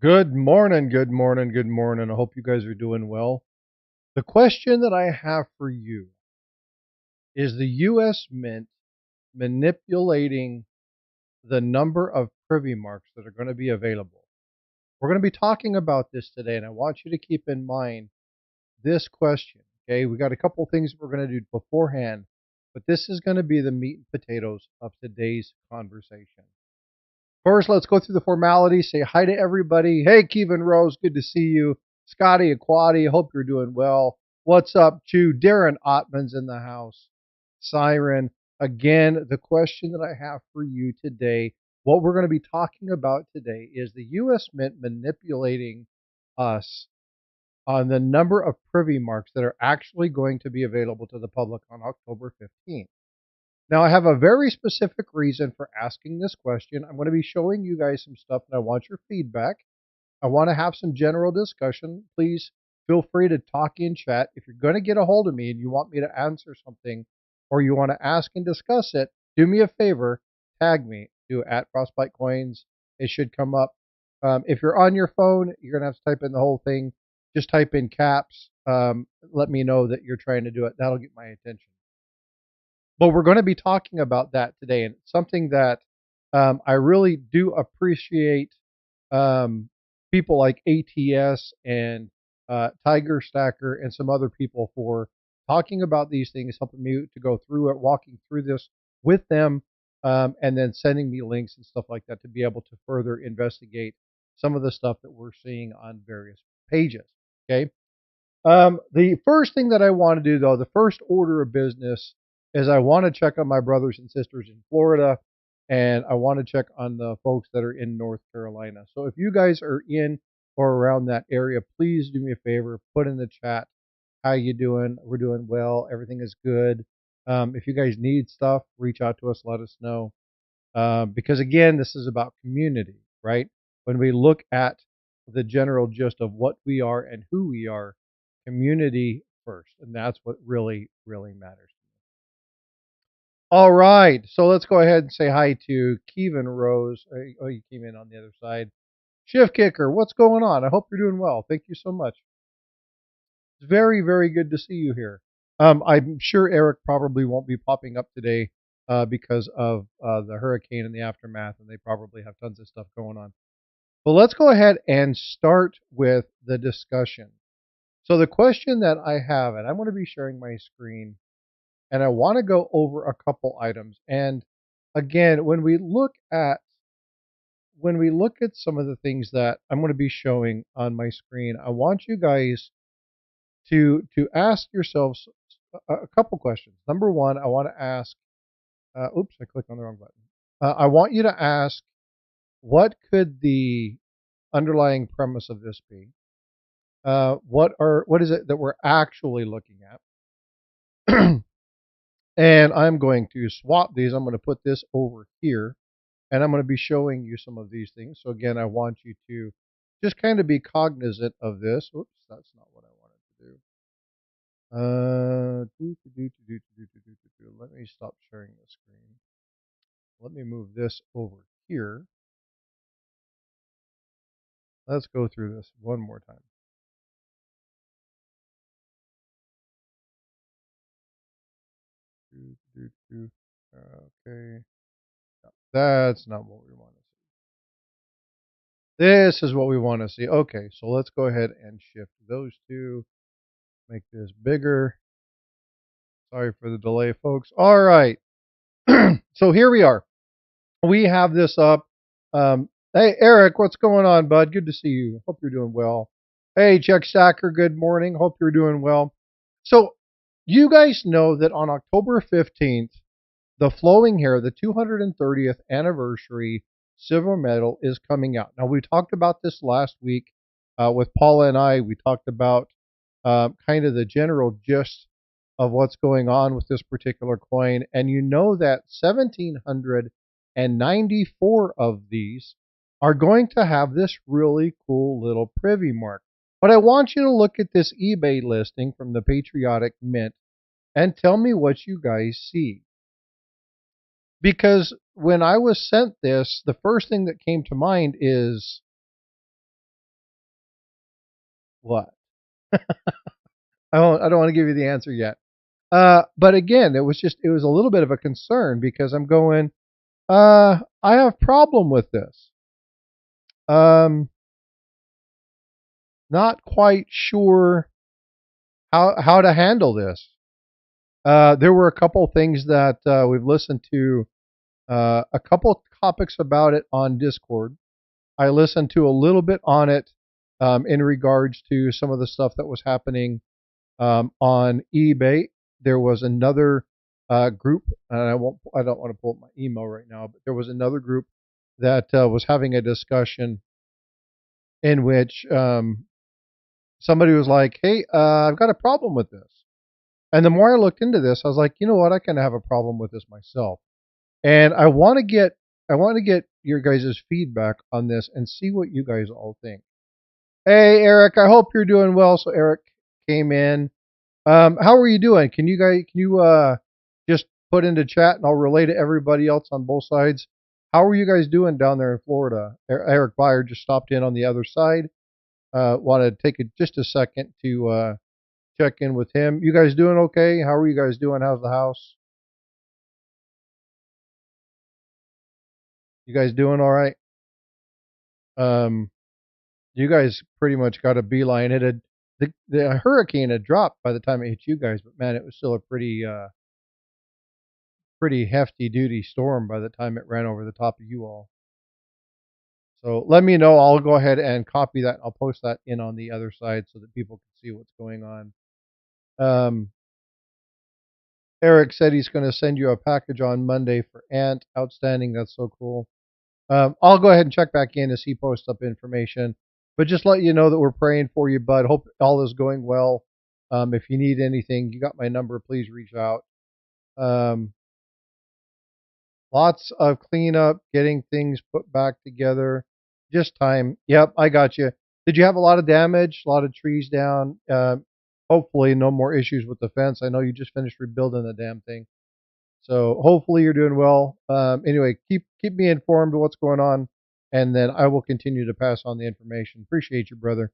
Good morning, good morning, good morning. I hope you guys are doing well. The question that I have for you is the US Mint manipulating the number of privy marks that are going to be available? We're going to be talking about this today, and I want you to keep in mind this question. Okay, we got a couple things we're going to do beforehand, but this is going to be the meat and potatoes of today's conversation. First, let's go through the formalities. Say hi to everybody. Hey, Kevin Rose, good to see you. Scotty Aquati, hope you're doing well. What's up, Chew? Darren Ottman's in the house. Siren. Again, the question that I have for you today, what we're going to be talking about today is the U.S. Mint manipulating us on the number of privy marks that are actually going to be available to the public on October 15th. Now, I have a very specific reason for asking this question. I'm going to be showing you guys some stuff, and I want your feedback. I want to have some general discussion. Please feel free to talk in chat. If you're going to get a hold of me and you want me to answer something or you want to ask and discuss it, do me a favor, tag me, do at Frostbite Coins. It should come up. If you're on your phone, you're going to have to type in the whole thing. Just type in caps. Let me know that you're trying to do it. That'll get my attention. But we're going to be talking about that today, and it's something that I really do appreciate um, people like ATS and Tiger Stacker and some other people for talking about these things, helping me to go through it, walking through this with them, and then sending me links and stuff like that to be able to further investigate some of the stuff that we're seeing on various pages. Okay. The first thing that I want to do, though, the first order of business is I want to check on my brothers and sisters in Florida, and I want to check on the folks that are in North Carolina. So if you guys are in or around that area, please do me a favor, put in the chat how you doing. We're doing well. Everything is good. If you guys need stuff, reach out to us. Let us know. Because again, this is about community, right? When we look at the general gist of what we are and who we are, community first, and that's what really, really matters. All right, so let's go ahead and say hi to Kevin Rose. Oh, you came in on the other side. Shift Kicker, what's going on? I hope you're doing well. Thank you so much. It's very, very good to see you here. I'm sure Eric probably won't be popping up today because of the hurricane and the aftermath, and they probably have tons of stuff going on. But let's go ahead and start with the discussion. So the question that I have, and I'm going to be sharing my screen, and I want to go over a couple items. And again, when we look at some of the things that I'm going to be showing on my screen, I want you guys to ask yourselves a couple questions. Number one, I want to ask. Oops, I clicked on the wrong button. I want you to ask, what could the underlying premise of this be? What is it that we're actually looking at? And I'm going to swap these. I'm going to put this over here, and I'm going to be showing you some of these things. So again, I want you to just kind of be cognizant of this. Oops, that's not what I wanted to do. Let me stop sharing the screen. Let me move this over here. Let's go through this one more time. Okay. No, that's not what we want to see. This is what we want to see. Okay, so let's go ahead and shift those two. Make this bigger. Sorry for the delay, folks. All right. So here we are. We have this up. Hey, Eric, what's going on, bud? Good to see you. Hope you're doing well. Hey, Chuck Stacker, good morning. Hope you're doing well. So, you guys know that on October 15th, the Flowing Hair, the 230th anniversary silver medal is coming out. Now, we talked about this last week with Paula and I. We talked about kind of the general gist of what's going on with this particular coin. And you know that 1,794 of these are going to have this really cool little privy mark. But I want you to look at this eBay listing from the Patriotic Mint and tell me what you guys see. Because when I was sent this, the first thing that came to mind is What? I don't want to give you the answer yet. But again, it was a little bit of a concern because I'm going, I have problem with this. Not quite sure how to handle this. There were a couple things that we've listened to, a couple topics about it on Discord. I listened to a little bit on it in regards to some of the stuff that was happening on eBay. There was another group, and I don't want to pull up my email right now, but there was another group that was having a discussion in which somebody was like, "Hey, I've got a problem with this." And the more I looked into this, I was like, you know what? I kind of have a problem with this myself, and I want to get your guys' feedback on this and see what you guys all think. Hey, Eric, I hope you're doing well. So Eric came in. How are you doing? Can you just put into chat and I'll relay to everybody else on both sides. How are you guys doing down there in Florida? Eric Byer just stopped in on the other side. Want to take just a second to check in with him. You guys doing okay? How are you guys doing? How's the house? You guys doing all right? Um, you guys pretty much got a beeline. The hurricane had dropped by the time it hit you guys, but man, it was still a pretty hefty duty storm by the time it ran over the top of you all. So let me know. I'll go ahead and copy that. I'll post that in on the other side so that people can see what's going on. Eric said he's going to send you a package on Monday for Ant. Outstanding. That's so cool. I'll go ahead and check back in as he posts up information. But just let you know that we're praying for you, bud. Hope all is going well. If you need anything, you got my number. Please reach out. Um, Lots of cleanup, getting things put back together. Just time. Yep, I got you. Did you have a lot of damage? A lot of trees down? Hopefully, no more issues with the fence. I know you just finished rebuilding the damn thing. So hopefully you're doing well. Anyway, keep me informed of what's going on, and then I will continue to pass on the information. Appreciate you, brother.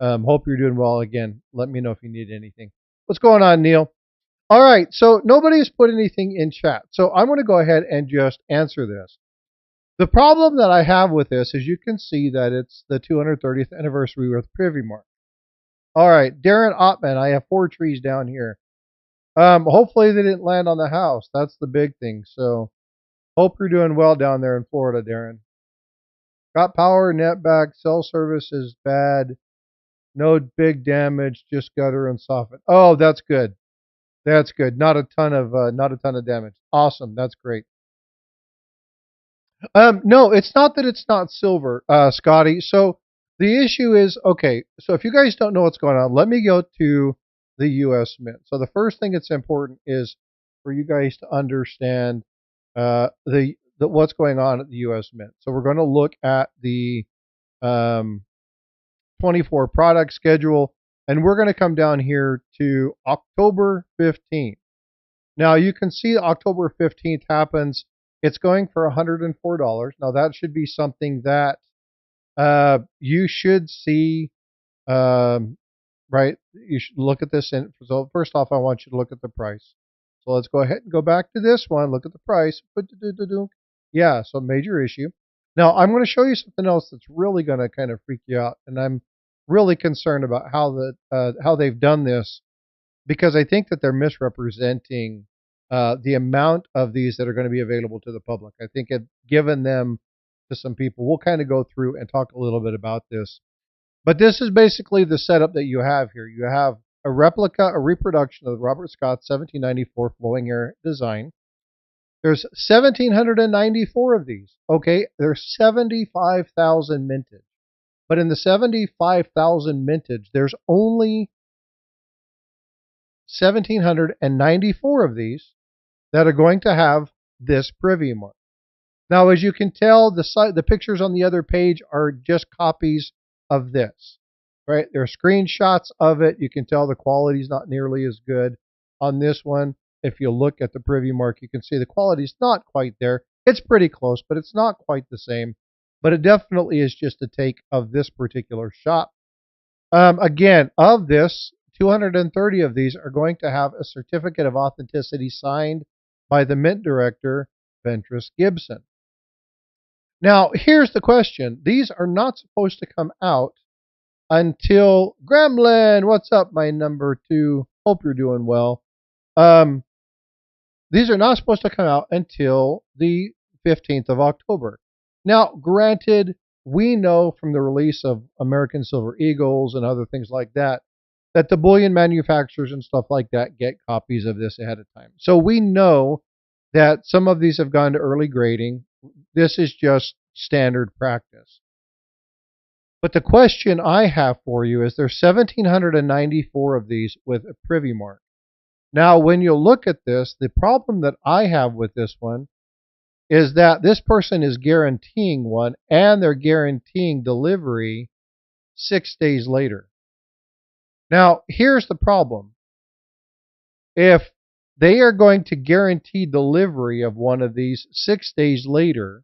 Hope you're doing well. Again, let me know if you need anything. What's going on, Neil? All right, so nobody's put anything in chat. So I'm going to go ahead and just answer this. The problem that I have with this is you can see that it's the 230th anniversary with Privy Mark. All right, Darren Ottman, I have 4 trees down here. Hopefully they didn't land on the house. That's the big thing. So hope you're doing well down there in Florida, Darren. Got power, net back, cell service is bad. No big damage, just gutter and soffit. Oh, that's good. That's good. Not a ton of damage. Awesome. That's great. No, it's not that it's not silver, Scotty. So the issue is, okay, so if you guys don't know what's going on, let me go to the US Mint. So the first thing that's important is for you guys to understand the what's going on at the US Mint. So we're going to look at the 24 product schedule, and we're going to come down here to October 15th. Now you can see October 15th happens. It's going for $104. Now that should be something that you should see, right? You should look at this. And so first off, I want you to look at the price. So let's go ahead and go back to this one. Look at the price. Yeah, so major issue. Now I'm going to show you something else that's really going to kind of freak you out, and I'm really concerned about how they've done this, because I think that they're misrepresenting the amount of these that are going to be available to the public. I think I've given them to some people. We'll kind of go through and talk a little bit about this. But this is basically the setup that you have here. You have a replica, a reproduction of Robert Scott's 1794 flowing air design. There's 1,794 of these. Okay, there's 75,000 mintage. But in the 75,000 mintage, there's only 1,794 of these that are going to have this privy mark. Now, as you can tell, the pictures on the other page are just copies of this, right? There are screenshots of it. You can tell the quality is not nearly as good on this one. If you look at the privy mark, you can see the quality is not quite there. It's pretty close, but it's not quite the same. But it definitely is just a take of this particular shot. Again, of this, 230 of these are going to have a certificate of authenticity signed by the Mint director, Ventris Gibson. Now, here's the question. These are not supposed to come out until Gremlin. What's up, my number two? Hope you're doing well. Um, these are not supposed to come out until the 15th of October. Now, granted, we know from the release of American Silver Eagles and other things like that, that the bullion manufacturers and stuff like that get copies of this ahead of time. So we know that some of these have gone to early grading. This is just standard practice. But the question I have for you is there's 1,794 of these with a privy mark. Now, when you look at this, the problem that I have with this one is that this person is guaranteeing one and they're guaranteeing delivery 6 days later. Now, here's the problem. If they are going to guarantee delivery of one of these 6 days later,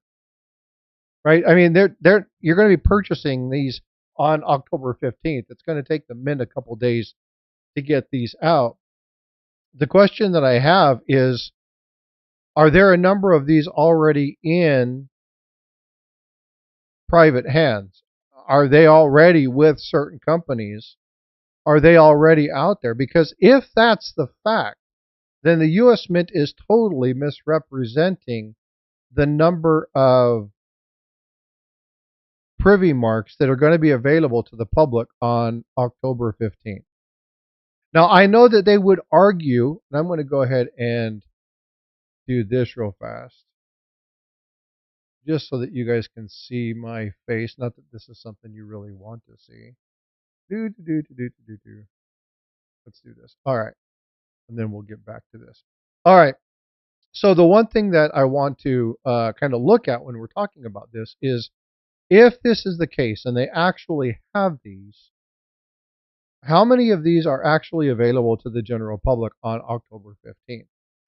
right? I mean, you're going to be purchasing these on October 15th. It's going to take the Mint a couple days to get these out. The question that I have is, are there a number of these already in private hands? Are they already with certain companies? Are they already out there? Because if that's the fact, then the U.S. Mint is totally misrepresenting the number of privy marks that are going to be available to the public on October 15th. Now, I know that they would argue, and I'm going to go ahead and do this real fast, just so that you guys can see my face. Not that this is something you really want to see. Let's do this. All right. And then we'll get back to this. All right. So the one thing that I want to kind of look at when we're talking about this is, if this is the case and they actually have these, how many of these are actually available to the general public on October 15th?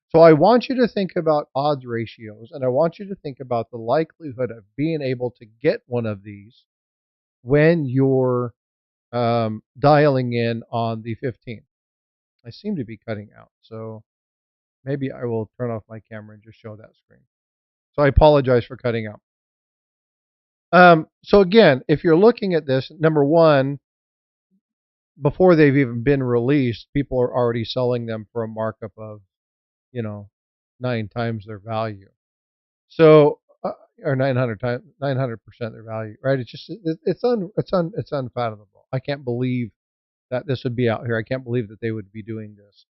So I want you to think about odds ratios, and I want you to think about the likelihood of being able to get one of these when you're dialing in on the 15th. I seem to be cutting out, so maybe I will turn off my camera and just show that screen. So I apologize for cutting out. So again, if you're looking at this, number one, before they've even been released, people are already selling them for a markup of, 9 times their value. So, or 900% their value, right? It's just, it's unfathomable. I can't believe that this would be out here. I can't believe that they would be doing this.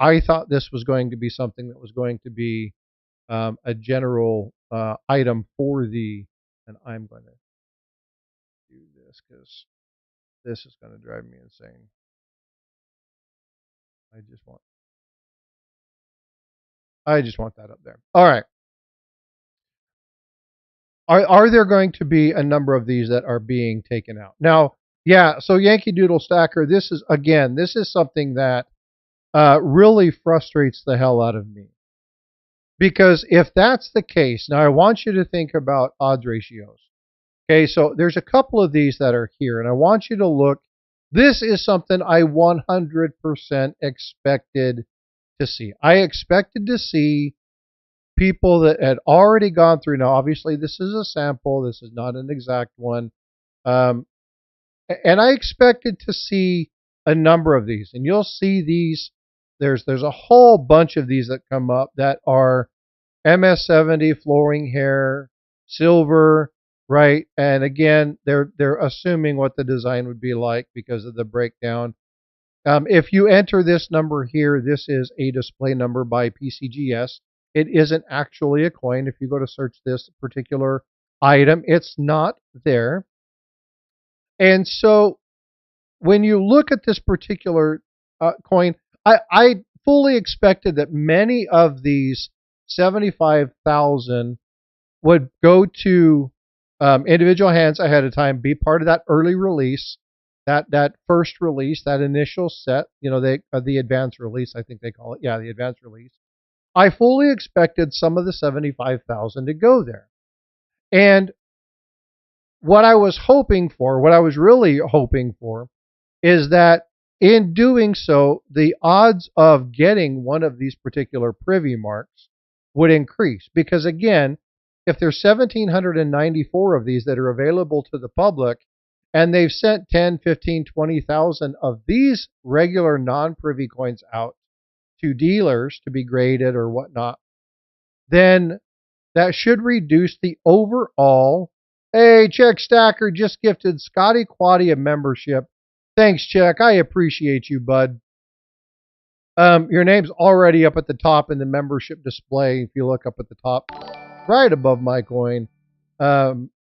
I thought this was going to be something that was going to be a general item for the, and I'm going to do this because this is going to drive me insane. I just want that up there. All right. Are there going to be a number of these that are being taken out? Now, yeah, so Yankee Doodle Stacker, this is something that really frustrates the hell out of me. Because if that's the case, now I want you to think about odds ratios. Okay, so there's a couple of these that are here, and I want you to look. This is something I 100% expected to see. I expected to see people that had already gone through. Now, obviously, this is a sample. This is not an exact one. And I expected to see a number of these. And you'll see these. There's a whole bunch of these that come up that are MS70, flooring hair, silver, right? And again, they're assuming what the design would be like because of the breakdown. If you enter this number here, this is a display number by PCGS. It isn't actually a coin. If you go to search this particular item, it's not there. And so when you look at this particular coin, I fully expected that many of these 75,000 would go to individual hands ahead of time, be part of that early release, that first release, that initial set, the advanced release, I think they call it. Yeah, the advanced release. I fully expected some of the 75,000 to go there. And what I was hoping for, what I was really hoping for, is that in doing so, the odds of getting one of these particular privy marks would increase. Because again, if there's 1,794 of these that are available to the public, and they've sent 10, 15, 20,000 of these regular non-privy coins out to dealers to be graded or whatnot, then that should reduce the overall. Hey, Check Stacker just gifted Scotty Quaddy a membership. Thanks, Check. I appreciate you, bud. Your name's already up at the top in the membership display. If you look up at the top, right above my coin,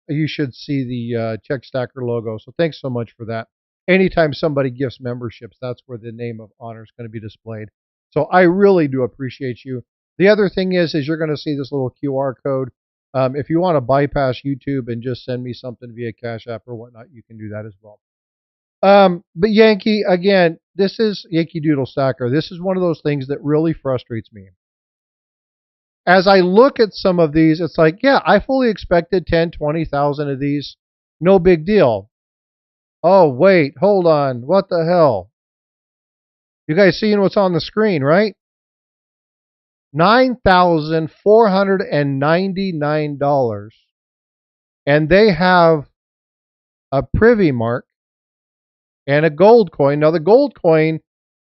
you should see the Check Stacker logo. So thanks so much for that. Anytime somebody gifts memberships, that's where the name of honor is going to be displayed. So I really do appreciate you. The other thing is you're going to see this little QR code. If you want to bypass YouTube and just send me something via Cash App or whatnot, you can do that as well. But Yankee, again, this is Yankee Doodle Stacker. This is one of those things that really frustrates me. As I look at some of these, it's like, yeah, I fully expected 10, 20,000 of these. No big deal. Oh, wait, hold on. What the hell? You guys seeing what's on the screen, right? $9,499. And they have a privy mark and a gold coin. Now, the gold coin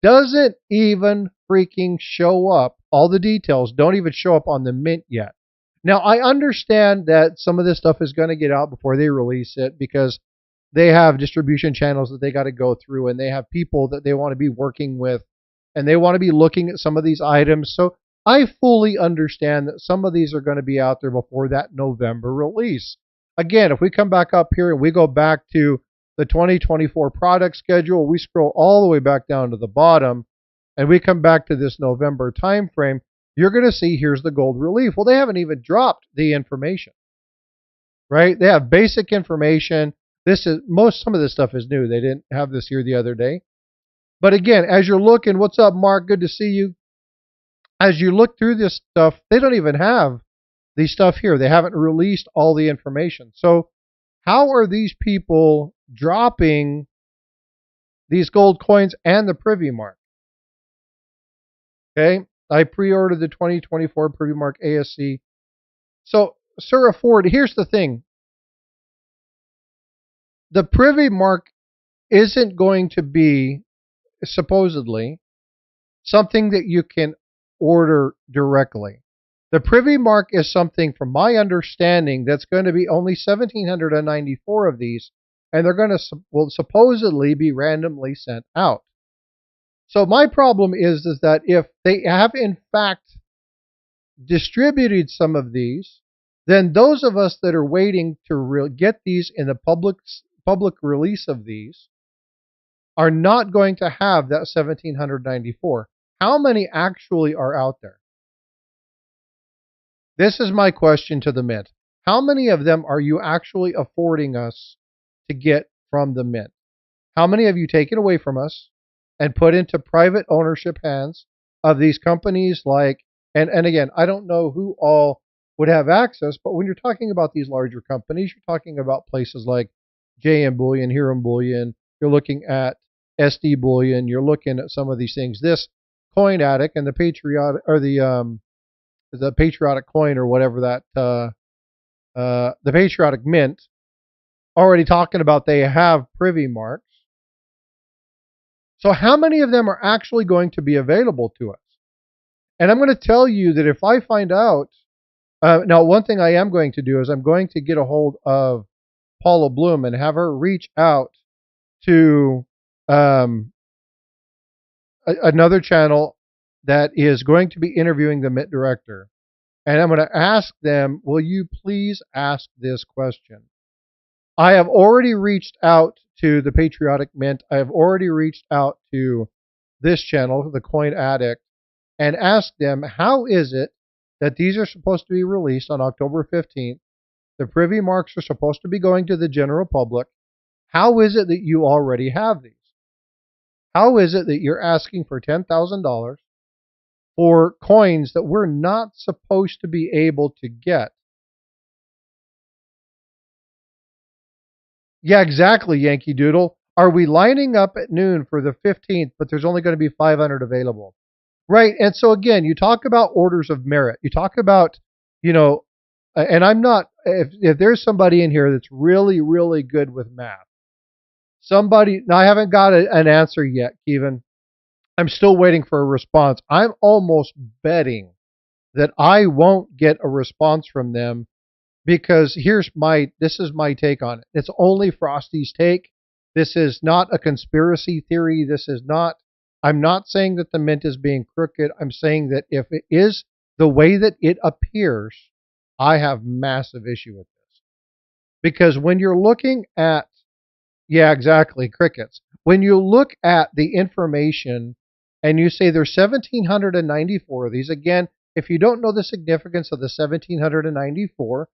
doesn't even freaking show up. All the details don't even show up on the mint yet. Now, I understand that some of this stuff is going to get out before they release it because they have distribution channels that they got to go through, and they have people that they want to be working with, and they want to be looking at some of these items. So I fully understand that some of these are going to be out there before that November release. Again, if we come back up here and we go back to the 2024 product schedule, we scroll all the way back down to the bottom, and we come back to this November time frame, you're going to see here's the gold relief. Well, they haven't even dropped the information, right? They have basic information. Some of this stuff is new. They didn't have this here the other day. But again, as you're looking, what's up, Mark? Good to see you. As you look through this stuff, they don't even have the stuff here. They haven't released all the information. So how are these people dropping these gold coins and the privy mark? Okay, I pre-ordered the 2024 privy mark ASC. So, Sir Ford, here's the thing. The privy mark isn't going to be, supposedly, something that you can order directly. The privy mark is something, from my understanding, that's going to be only 1,794 of these, and they're going to will supposedly be randomly sent out. So my problem is that if they have in fact distributed some of these, then those of us that are waiting to get these in the public release of these are not going to have that 1,794. How many actually are out there? This is my question to the Mint. How many of them are you actually affording us to get from the Mint? How many have you taken away from us and put into private ownership hands of these companies like, and again, I don't know who all would have access, but when you're talking about these larger companies, you're talking about places like JM Bullion, Hiram Bullion, you're looking at SD Bullion, you're looking at some of these things. This Coin Addict and the Patriotic, or the Patriotic Coin, or whatever that, the Patriotic Mint, already talking about they have privy marks. So how many of them are actually going to be available to us? And I'm going to tell you that if I find out, now one thing I am going to do is I'm going to get a hold of Paula Bloom and have her reach out to another channel that is going to be interviewing the Mint director. And I'm going to ask them, will you please ask this question? I have already reached out to the Patriotic Mint. I have already reached out to this channel, the Coin Addict, and asked them, how is it that these are supposed to be released on October 15th? The privy marks are supposed to be going to the general public. How is it that you already have these? How is it that you're asking for $10,000 for coins that we're not supposed to be able to get? Yeah, exactly, Yankee Doodle. Are we lining up at noon for the 15th, but there's only going to be 500 available? Right. And so again, you talk about orders of merit. You talk about, you know, and I'm not, if there's somebody in here that's really, really good with math, somebody, now I haven't got an answer yet, Kevin. I'm still waiting for a response. I'm almost betting that I won't get a response from them because this is my take on it. It's only Frosty's take. This is not a conspiracy theory. I'm not saying that the mint is being crooked. I'm saying that if it is the way that it appears, I have massive issue with this. Because when you're looking at, yeah, exactly, crickets. When you look at the information and you say there's 1,794 of these, again, if you don't know the significance of the 1,794,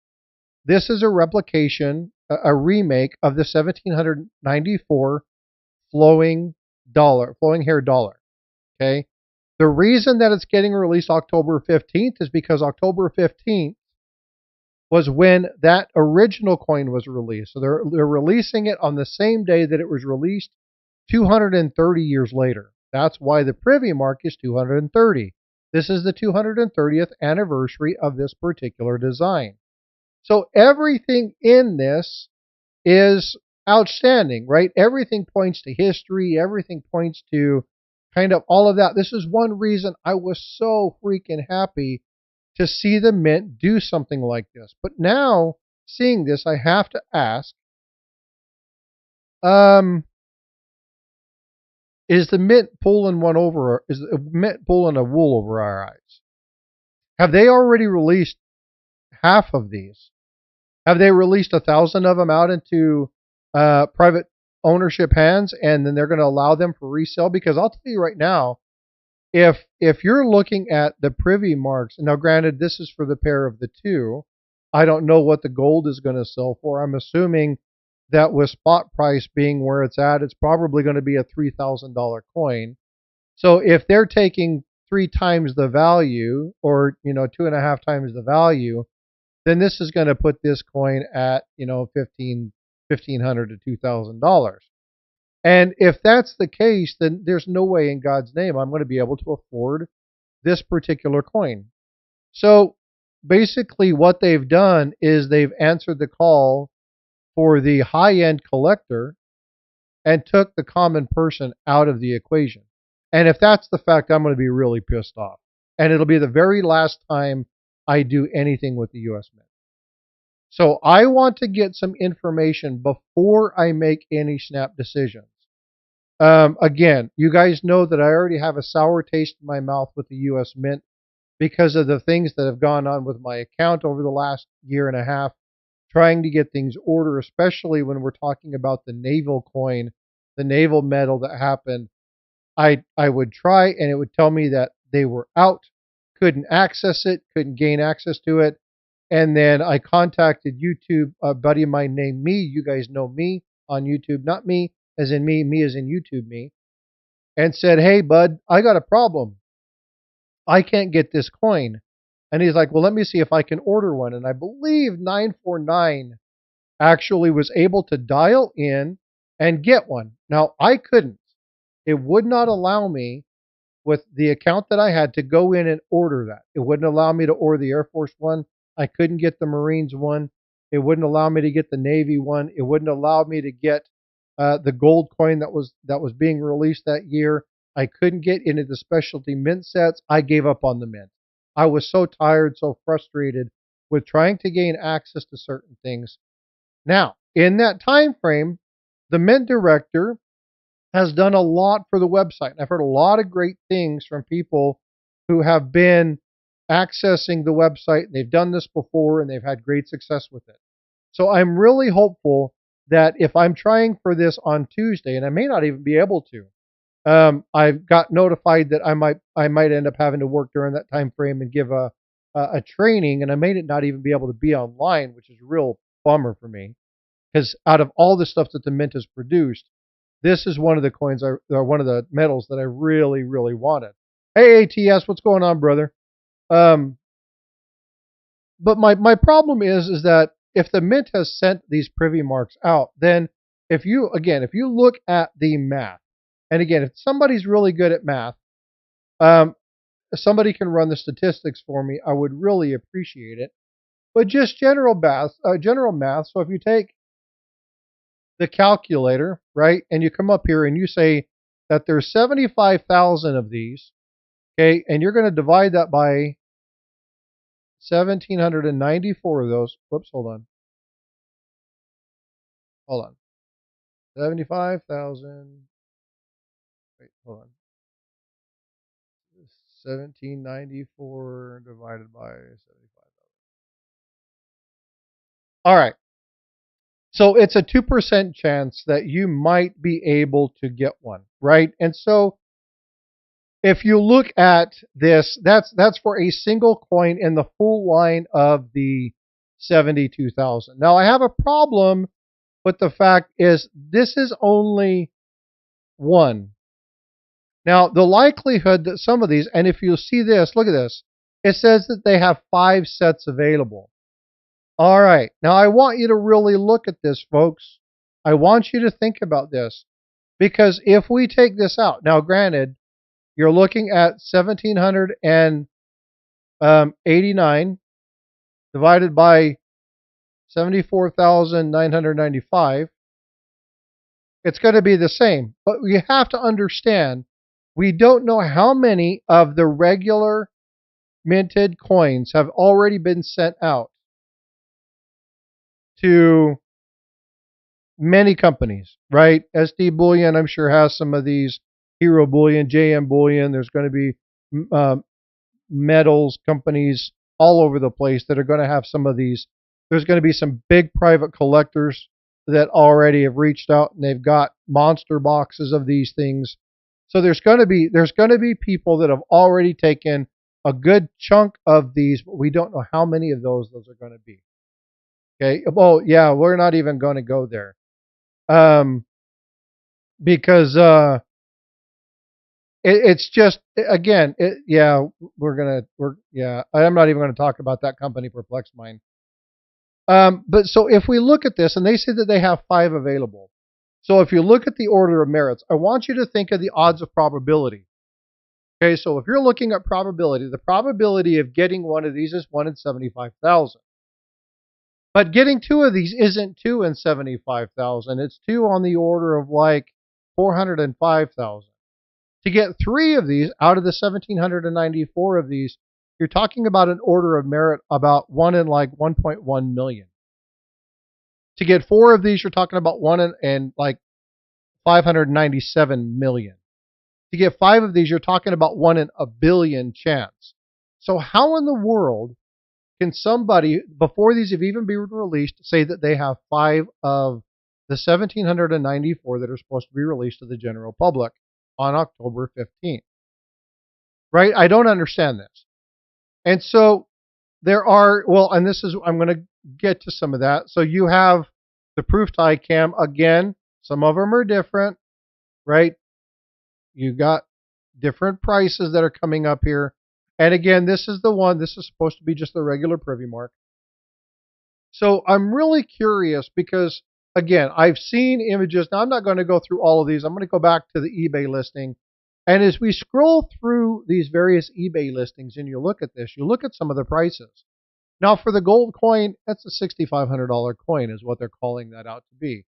this is a replication, a remake of the 1794 flowing hair dollar. Okay. The reason that it's getting released October 15th is because October 15th was when that original coin was released. So they're releasing it on the same day that it was released 230 years later. That's why the privy mark is 230. This is the 230th anniversary of this particular design. So everything in this is outstanding, right? Everything points to history, everything points to kind of all of that. This is one reason I was so freaking happy to see the mint do something like this. But now, seeing this, I have to ask, um, is the mint pulling one over? Is the mint pulling a wool over our eyes? Have they already released half of these? Have they released 1,000 of them out into private ownership hands, and then they're going to allow them for resale? Because I'll tell you right now, if you're looking at the privy marks, now granted this is for the pair of the two, I don't know what the gold is going to sell for. I'm assuming that with spot price being where it's at, it's probably going to be a $3,000 coin. So if they're taking 3 times the value, or 2.5 times the value, then this is going to put this coin at $1,500 to $2,000. And if that's the case, then there's no way in God's name I'm going to be able to afford this particular coin. So basically, what they've done is they've answered the call for the high end collector and took the common person out of the equation. And if that's the fact, I'm going to be really pissed off. And it'll be the very last time I do anything with the US Mint. So I want to get some information before I make any snap decisions. Again, you guys know that I already have a sour taste in my mouth with the US Mint because of the things that have gone on with my account over the last year and a half, trying to get things ordered, especially when we're talking about the naval coin, the naval medal that happened. I would try and it would tell me that they were out, couldn't access it, couldn't gain access to it. And then I contacted YouTube, a buddy of mine named Me. You guys know Me on YouTube, not me as in me as in YouTube me, and said, "Hey, bud, I got a problem. I can't get this coin." And he's like, "Well, let me see if I can order one." And I believe 949 actually was able to dial in and get one. Now, I couldn't. It would not allow me with the account that I had to go in and order that. It wouldn't allow me to order the Air Force one. I couldn't get the Marines one. It wouldn't allow me to get the Navy one. It wouldn't allow me to get the gold coin that was being released that year. I couldn't get into the specialty mint sets. I gave up on the mint. I was so tired, so frustrated with trying to gain access to certain things. Now, in that time frame, the mint director has done a lot for the website. I've heard a lot of great things from people who have been accessing the website. They've done this before and they've had great success with it. So I'm really hopeful that if I'm trying for this on Tuesday, and I may not even be able to, I've got notified that I might end up having to work during that time frame and give a training, and I may not even be able to be online, which is a real bummer for me because out of all the stuff that the mint has produced, this is one of the coins or one of the metals that I really, really wanted. Hey, ATS, what's going on, brother? Um, but my problem is that if the mint has sent these privy marks out, then if you look at the math, and again, if somebody's really good at math, if somebody can run the statistics for me, I would really appreciate it. But just general math. So if you take the calculator, right, and you come up here and you say that there's 75,000 of these, okay, and you're going to divide that by 1,794 of those. Whoops, hold on. 75,000. Wait, hold on. 1,794 divided by 75,000. All right. So it's a 2% chance that you might be able to get one, right? And so if you look at this, that's for a single coin in the full line of the 72,000. Now I have a problem with the fact is this is only one. Now the likelihood that some of these, and if you see this, look at this, it says that they have 5 sets available. All right. Now, I want you to really look at this, folks. I want you to think about this. Because if we take this out, now granted, you're looking at 1,789 divided by 74,995. It's going to be the same. But you have to understand, we don't know how many of the regular minted coins have already been sent out to many companies, right? SD Bullion, I'm sure, has some of these. Hero Bullion, JM Bullion. There's going to be metals companies all over the place that are going to have some of these. There's going to be some big private collectors that already have reached out and they've got monster boxes of these things. So there's going to be people that have already taken a good chunk of these, but we don't know how many of those are going to be. Okay. Well, yeah, we're not even going to go there. Because it's just, again, I'm not even going to talk about that company, Perplex Mine. But so if we look at this, and they say that they have 5 available. So if you look at the order of merits, I want you to think of the odds of probability. Okay, so if you're looking at probability, the probability of getting one of these is 1 in 75,000. But getting 2 of these isn't 2 in 75,000. It's 2 on the order of like 405,000. To get 3 of these out of the 1,794 of these, you're talking about an order of merit about 1 in like 1.1 million. To get 4 of these, you're talking about 1 in like 597 million. To get 5 of these, you're talking about 1 in a billion chance. So how in the world can somebody, before these have even been released, say that they have 5 of the 1,794 that are supposed to be released to the general public on October 15th? Right? I don't understand this. And so there are, well, and this is, I'm going to get to some of that. So you have the proof tie cam. Again, some of them are different, right? You got different prices that are coming up here. And again, this is the one, this is supposed to be just the regular privy mark. So I'm really curious because, again, I've seen images. Now, I'm not going to go through all of these. I'm going to go back to the eBay listing. And as we scroll through these various eBay listings and you look at this, you look at some of the prices. Now, for the gold coin, that's a $6,500 coin is what they're calling that out to be.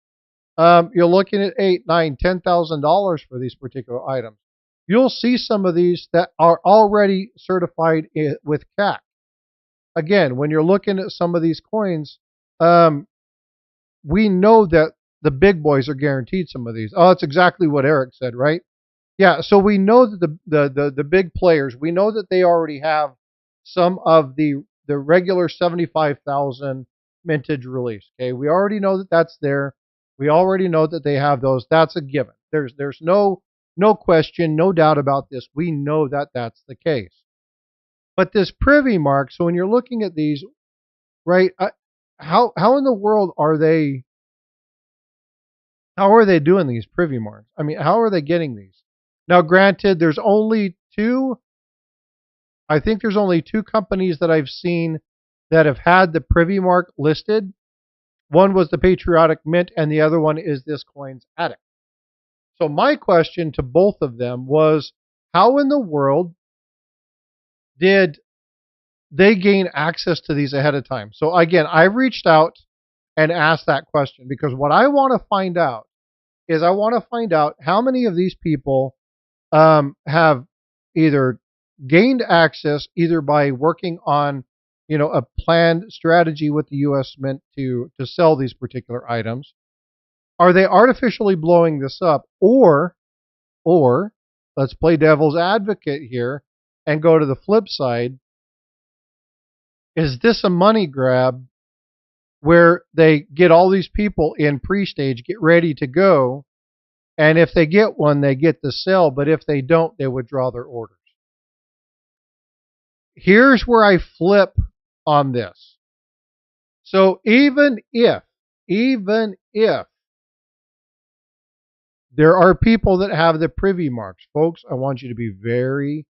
You're looking at $8,000, $9,000, $10,000 for these particular items. You'll see some of these that are already certified with CAC. Again, when you're looking at some of these coins, we know that the big boys are guaranteed some of these. Oh, that's exactly what Eric said, right? Yeah, so we know that the big players, we know that they already have some of the regular 75,000 mintage release. Okay, we already know that that's there. We already know that they have those. That's a given. There's no question, no doubt about this. We know that that's the case. But this privy mark, so when you're looking at these, right, how in the world are they, how are they doing these privy marks? I mean, how are they getting these? Now, granted, there's only 2, I think there's only 2 companies that I've seen that have had the privy mark listed. One was the Patriotic Mint, and the other one is this Coins Addict. So my question to both of them was, how in the world did they gain access to these ahead of time? So again, I reached out and asked that question because what I want to find out is I want to find out how many of these people have either gained access either by working on a planned strategy with the U.S. Mint to sell these particular items. Are they artificially blowing this up, or let's play devil's advocate here and go to the flip side? Is this a money grab where they get all these people in pre-stage, get ready to go, and if they get one, they get the sell, but if they don't, they withdraw their orders? Here's where I flip on this. So even if there are people that have the privy marks, folks, I want you to be very,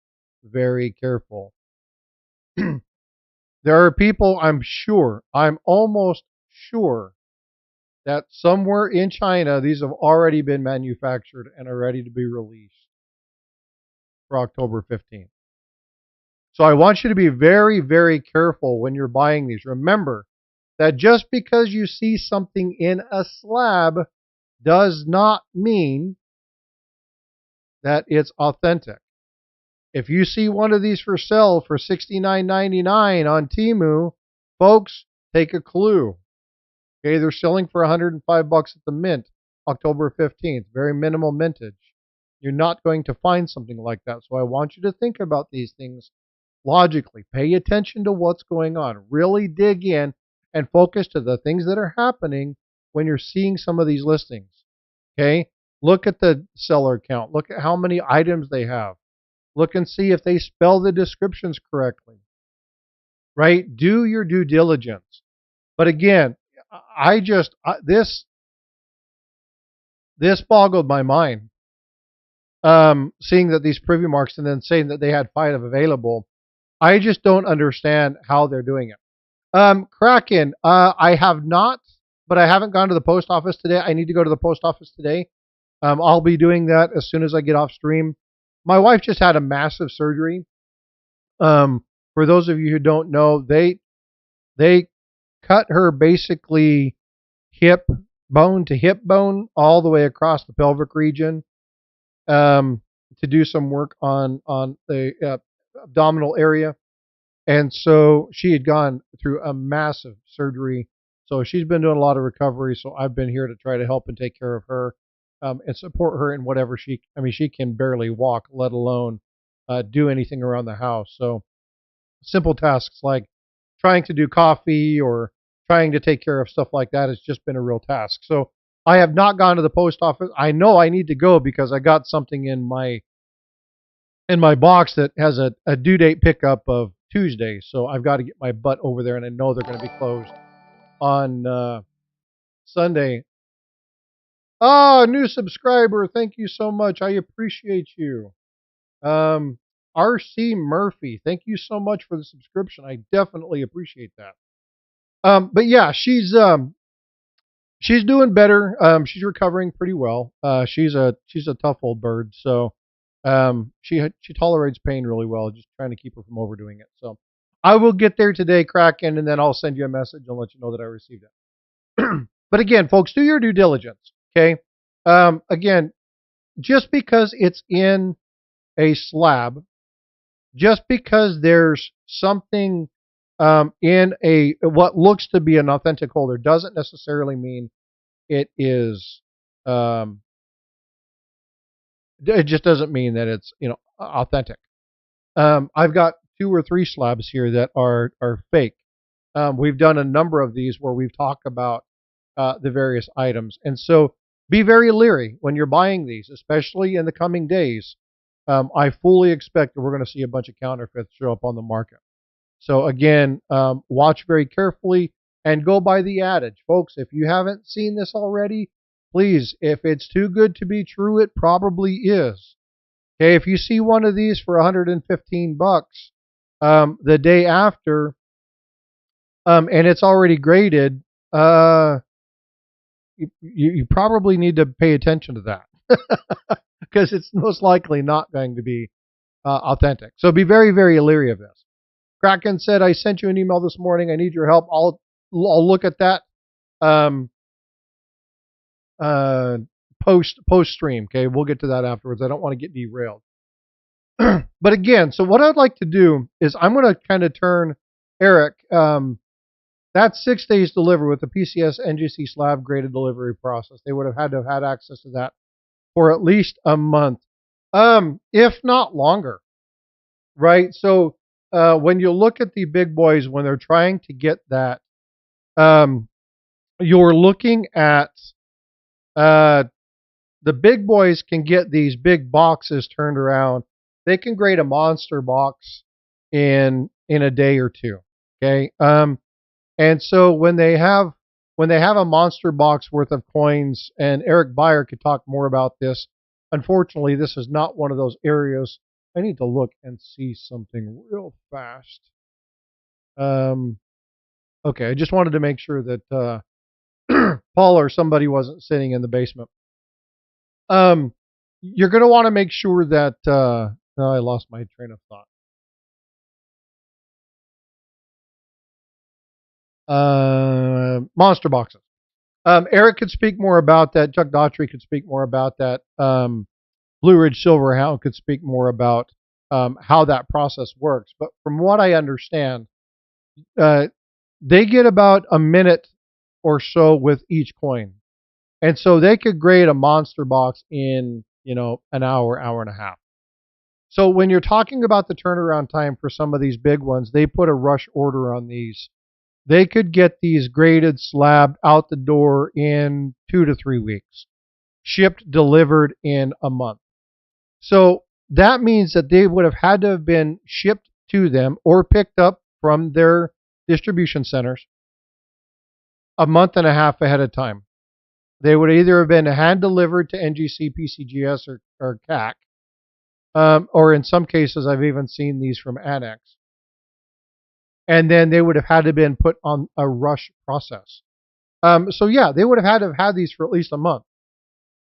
very careful. There are people, I'm almost sure that somewhere in China, these have already been manufactured and are ready to be released for October 15th. So I want you to be very, very careful when you're buying these. Remember that just because you see something in a slab does not mean that it's authentic. If you see one of these for sale for $69.99 on Temu, folks, take a clue. Okay, they're selling for $105 at the mint, October 15th. Very minimal mintage. You're not going to find something like that. So I want you to think about these things logically. Pay attention to what's going on. Really dig in and focus to the things that are happening when you're seeing some of these listings. Okay? Look at the seller count. Look at how many items they have. Look and see if they spell the descriptions correctly. Right? Do your due diligence. But again, this boggled my mind. Seeing that these privy marks and then saying that they had 5 available. I just don't understand how they're doing it. Kraken, I have not, but I haven't gone to the post office today. I need to go to the post office today. I'll be doing that as soon as I get off stream. My wife just had a massive surgery. For those of you who don't know, they cut her basically hip bone to hip bone all the way across the pelvic region to do some work on the abdominal area. And so she had gone through a massive surgery. So she's been doing a lot of recovery. So I've been here to try to help and take care of her and support her in whatever she can barely walk, let alone do anything around the house. So simple tasks like trying to do coffee or trying to take care of stuff like that has just been a real task. So I have not gone to the post office. I know I need to go because I got something in my box that has a due date pickup of Tuesday. So I've got to get my butt over there, and I know they're going to be closed on Sunday. Oh, new subscriber. Thank you so much. I appreciate you. RC Murphy, thank you so much for the subscription. I definitely appreciate that. But yeah, she's doing better. She's recovering pretty well. She's a tough old bird. So she tolerates pain really well. Just trying to keep her from overdoing it. So I will get there today, Kraken, and then I'll send you a message and let you know that I received it. But again, folks, do your due diligence. Okay. Again, just because it's in a slab, just because there's something in what looks to be an authentic holder doesn't necessarily mean it is. It just doesn't mean that it's authentic. I've got 2 or 3 slabs here that are fake. We've done a number of these where we've talked about the various items, and so be very leery when you're buying these, especially in the coming days. I fully expect that we're going to see a bunch of counterfeits show up on the market. So again, watch very carefully and go by the adage. Folks, if you haven't seen this already, please, if it's too good to be true, it probably is. Okay, if you see one of these for $115 the day after, and it's already graded, you probably need to pay attention to that because it's most likely not going to be authentic. So be very, very leery of this. Kraken said, I sent you an email this morning. I need your help. I'll look at that post stream. Okay, we'll get to that afterwards. I don't want to get derailed. But again, so what I'd like to do is I'm going to kind of turn Eric. That's 6 days delivery with the PCS NGC slab graded delivery process. They would have had to have had access to that for at least a month, if not longer, right? So when you look at the big boys, when they're trying to get that, you're looking at the big boys can get these big boxes turned around. They can grade a monster box in a day or two. Okay. And so when they have a monster box worth of coins, and Eric Beyer could talk more about this. Unfortunately, this is not one of those areas. I need to look and see something real fast. Okay, I just wanted to make sure that Paul or somebody wasn't sitting in the basement. You're going to want to make sure that no, I lost my train of thought. Monster boxes. Eric could speak more about that. Chuck Daughtry could speak more about that. Blue Ridge Silverhound could speak more about how that process works. But from what I understand, they get about a minute or so with each coin. And so they could grade a monster box in, an hour, hour and a half. So when you're talking about the turnaround time for some of these big ones, they put a rush order on these. They could get these graded slab out the door in 2 to 3 weeks, shipped, delivered in a month. So that means that they would have had to have been shipped to them or picked up from their distribution centers a month and a half ahead of time. They would either have been hand delivered to NGC, PCGS, or CAC, or in some cases, I've even seen these from Annex. And then they would have had to been put on a rush process. So yeah, they would have had these for at least a month.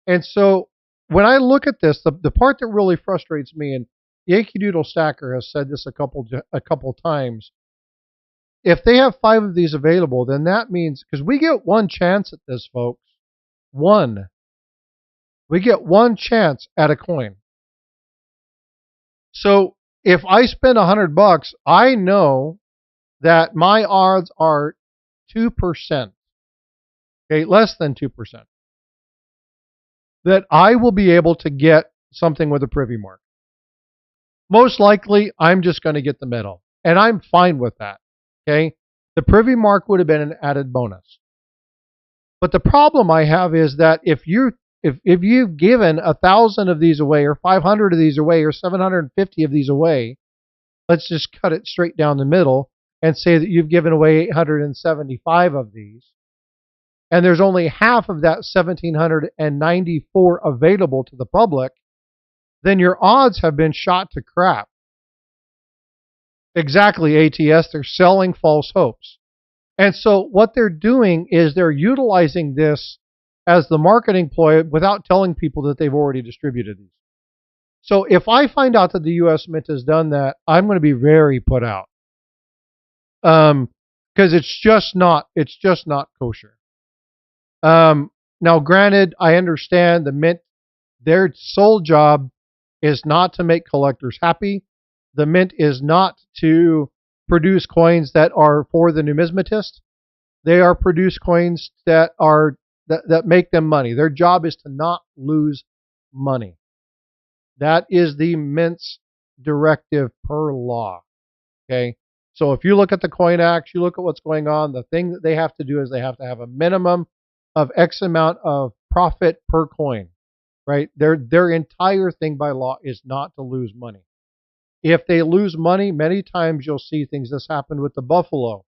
And so when I look at this, the part that really frustrates me, and Yankee Doodle Stacker has said this a couple times, if they have 5 of these available, then that means, because we get one chance at this, folks. One. We get one chance at a coin. So if I spend $100, I know that my odds are 2%. Okay, less than 2%. That I will be able to get something with a privy mark. Most likely, I'm just going to get the medal. And I'm fine with that. Okay? The privy mark would have been an added bonus. But the problem I have is that if you've given 1,000 of these away, or 500 of these away, or 750 of these away, let's just cut it straight down the middle and say that you've given away 875 of these, and there's only half of that 1,794 available to the public, then your odds have been shot to crap. Exactly, ATS. They're selling false hopes. And so what they're doing is they're utilizing this as the marketing ploy without telling people that they've already distributed these. So if I find out that the U.S. Mint has done that, I'm going to be very put out. Because it's just not kosher. Now, granted, I understand the Mint, their sole job is not to make collectors happy. The Mint is not to produce coins that are for the numismatist. They are produce coins that make them money. Their job is to not lose money. That is the Mint's directive per law. Okay. So if you look at the Coin Act, you look at what's going on, the thing that they have to do is they have to have a minimum of X amount of profit per coin, right? Their entire thing by law is not to lose money. If they lose money, many times you'll see things. This happened with the Buffalo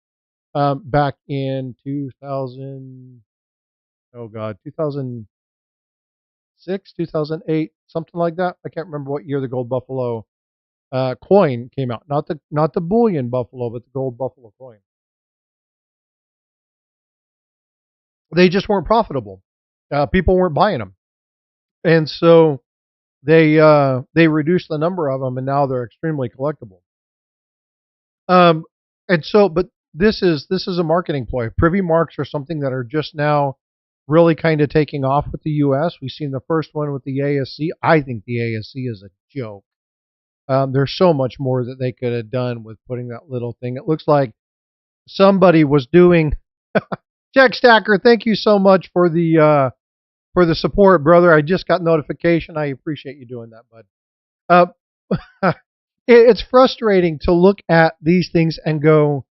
back in 2006, 2008, something like that. I can't remember what year the Gold Buffalo coin came out. Not the bullion buffalo, but the gold buffalo coin. They just weren't profitable. People weren't buying them, and so they reduced the number of them, and now they're extremely collectible. Um, and so, but this is a marketing ploy. Privy marks are something that are just now really kind of taking off with the U.S. We've seen the first one with the ASC. I think the ASC is a joke. There's so much more that they could have done with putting that little thing. It looks like somebody was doing. Jack Stacker, thank you so much for the support, brother. I just got notification. I appreciate you doing that, bud. It's frustrating to look at these things and go,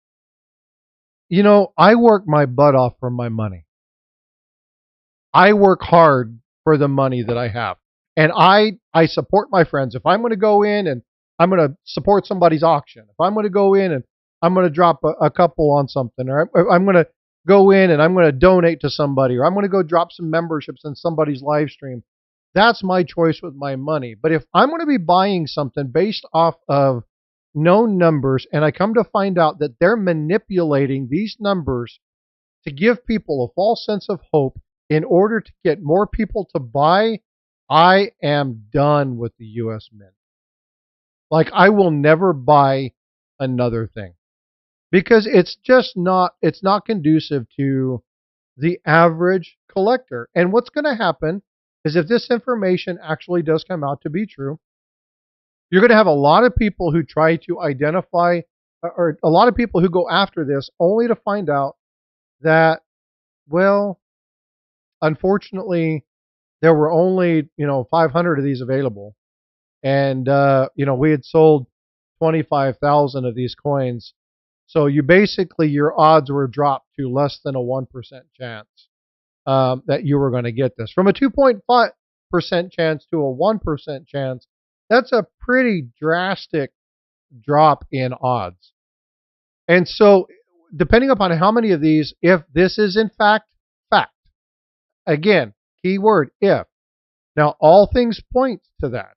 I work my butt off for my money. I work hard for the money that I have. And I support my friends. If I'm going to go in and I'm going to support somebody's auction, if I'm going to go in and I'm going to drop a couple on something, or I'm going to go in and I'm going to donate to somebody, or I'm going to go drop some memberships in somebody's live stream, that's my choice with my money. But if I'm going to be buying something based off of known numbers and I come to find out that they're manipulating these numbers to give people a false sense of hope in order to get more people to buy, I am done with the US Mint. Like, I will never buy another thing because it's not conducive to the average collector. And what's going to happen is if this information actually does come out to be true, you're going to have a lot of people who try to identify, or a lot of people who go after this only to find out that, well, unfortunately, there were only 500 of these available, and we had sold 25,000 of these coins. So your odds were dropped to less than a 1% chance that you were going to get this. From a 2.5% chance to a 1% chance, that's a pretty drastic drop in odds. And so, depending upon how many of these, if this is in fact, again, keyword if. Now, all things point to that.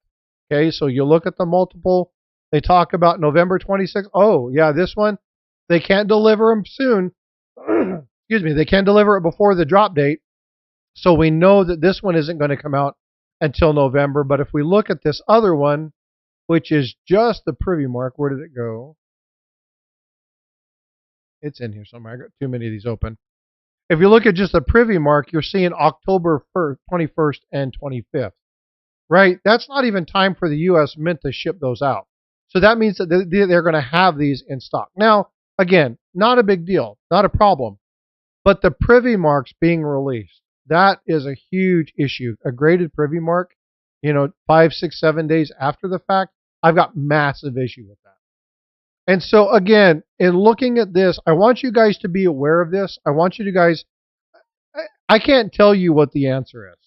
Okay, so you look at the multiple. They talk about November 26th. Oh, yeah, this one, they can't deliver them soon. Excuse me, they can't deliver it before the drop date. So we know that this one isn't going to come out until November. But if we look at this other one, which is just the privy mark, where did it go? It's in here somewhere. I got too many of these open. If you look at just the privy mark, you're seeing October 1st, 21st, and 25th. Right? That's not even time for the U.S. Mint to ship those out. So that means that they're going to have these in stock. Now, again, not a big deal, not a problem. But the privy marks being released, that is a huge issue. A graded privy mark, 5, 6, 7 days after the fact, I've got massive issue with that. And so, again, in looking at this, I want you guys to be aware of this. I can't tell you what the answer is,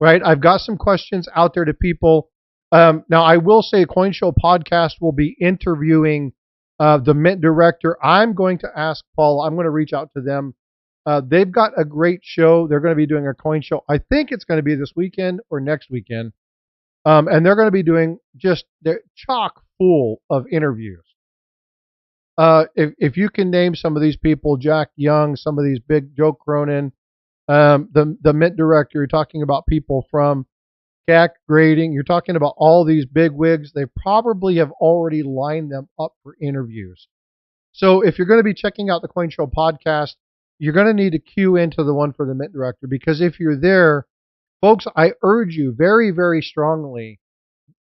right? I've got some questions out there to people. Now, I will say Coin Show Podcast will be interviewing the Mint director. I'm going to ask Paul. I'm going to reach out to them. They've got a great show. They're going to be doing a coin show. I think it's going to be this weekend or next weekend. And they're going to be doing they're chock full of interviews. If you can name some of these people, Jack Young, some of these big Joe Cronin, the Mint director, you're talking about people from CAC grading, you're talking about all these big wigs. They probably have already lined them up for interviews. So if you're going to be checking out the Coin Show Podcast, you're going to need to cue into the one for the Mint director, because if you're there, folks, I urge you very, very strongly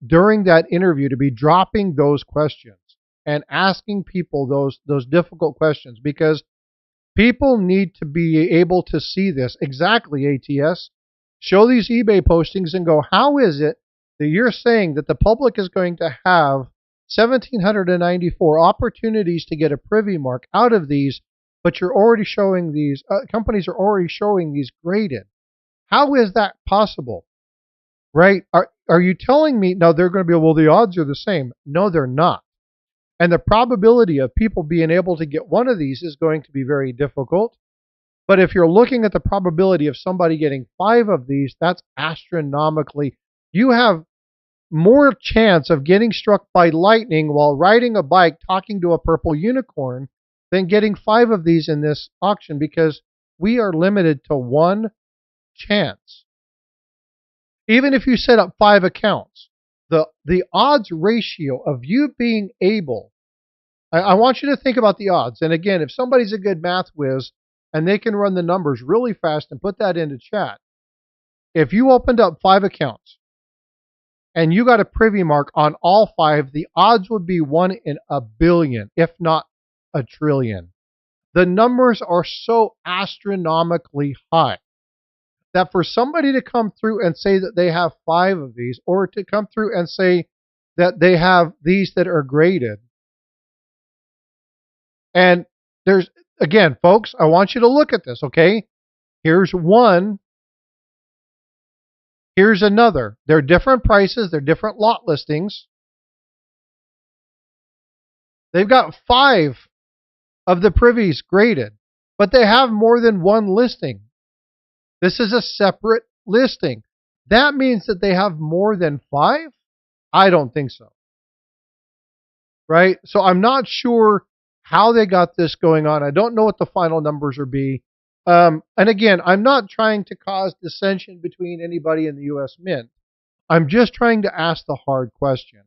during that interview to be dropping those questions and asking people those difficult questions, because people need to be able to see this. Exactly, ATS. Show these eBay postings and go, how is it that you're saying that the public is going to have 1,794 opportunities to get a privy mark out of these, but you're already showing these, companies are already showing these graded? How is that possible? Right? Are you telling me, now they're going to be, well, the odds are the same. No, they're not. And the probability of people being able to get one of these is going to be very difficult. But if you're looking at the probability of somebody getting 5 of these, that's astronomically. You have more chance of getting struck by lightning while riding a bike talking to a purple unicorn than getting 5 of these in this auction, because we are limited to 1 chance, even if you set up 5 accounts, the odds ratio of you being able, I want you to think about the odds. And again, if somebody's a good math whiz and they can run the numbers really fast and put that into chat, if you opened up 5 accounts and you got a privy mark on all 5, the odds would be 1 in a billion, if not a trillion. The numbers are so astronomically high that for somebody to come through and say that they have 5 of these, or to come through and say that they have these that are graded. And there's, again, folks, I want you to look at this, okay? Here's one. Here's another. They're different prices. They're different lot listings. They've got 5 of the privies graded, but they have more than one listing. This is a separate listing. That means that they have more than 5? I don't think so. Right? So I'm not sure how they got this going on. I don't know what the final numbers will be. And again, I'm not trying to cause dissension between anybody in the U.S. Mint. I'm just trying to ask the hard question.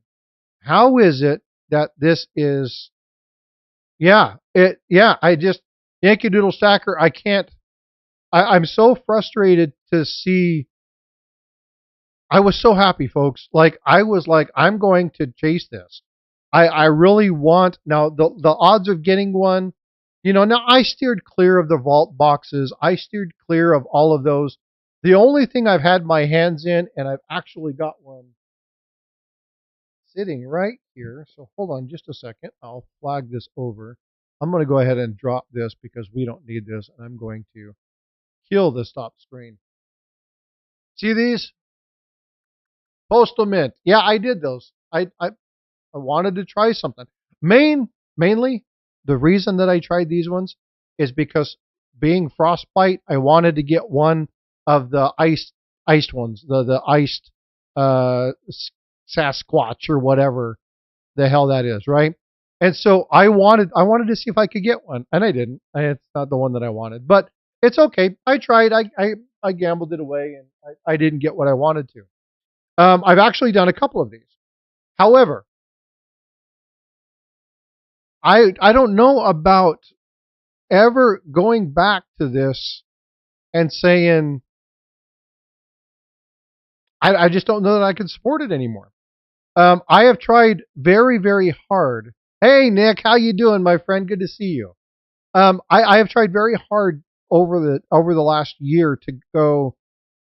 How is it that this is, I just, Yankee Doodle Stacker, I can't, I'm so frustrated to see. I was so happy, folks. Like, I was like, I'm going to chase this. I really want, now the odds of getting one, now I steered clear of the vault boxes. I steered clear of all of those. The only thing I've had my hands in, and I've actually got one sitting right here. So hold on just a second. I'll flag this over. I'm going to go ahead and drop this because we don't need this. And I'm going to kill the stop screen. See these? Postal Mint. Yeah, I did those. I wanted to try something. Mainly, the reason that I tried these ones is because being frostbite, I wanted to get one of the iced ones, the iced Sasquatch or whatever the hell that is, right? And so I wanted to see if I could get one, and I didn't. It's not the one that I wanted, but it's okay. I tried. I gambled it away, and I didn't get what I wanted to. I've actually done a couple of these. However, I don't know about ever going back to this and saying, I just don't know that I can support it anymore. I have tried very, very hard. Hey, Nick, how you doing, my friend? Good to see you. I have tried very hard over the last year to go,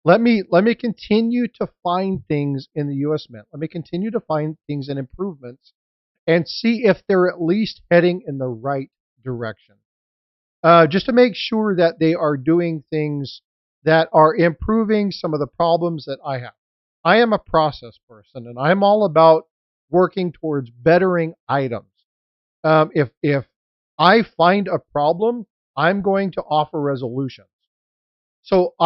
let me continue to find things in the U.S. Mint. Let me continue to find things and improvements and see if they're at least heading in the right direction. Just to make sure that they are doing things that are improving some of the problems that I have. I am a process person, and I'm all about working towards bettering items. If I find a problem, I'm going to offer resolutions. So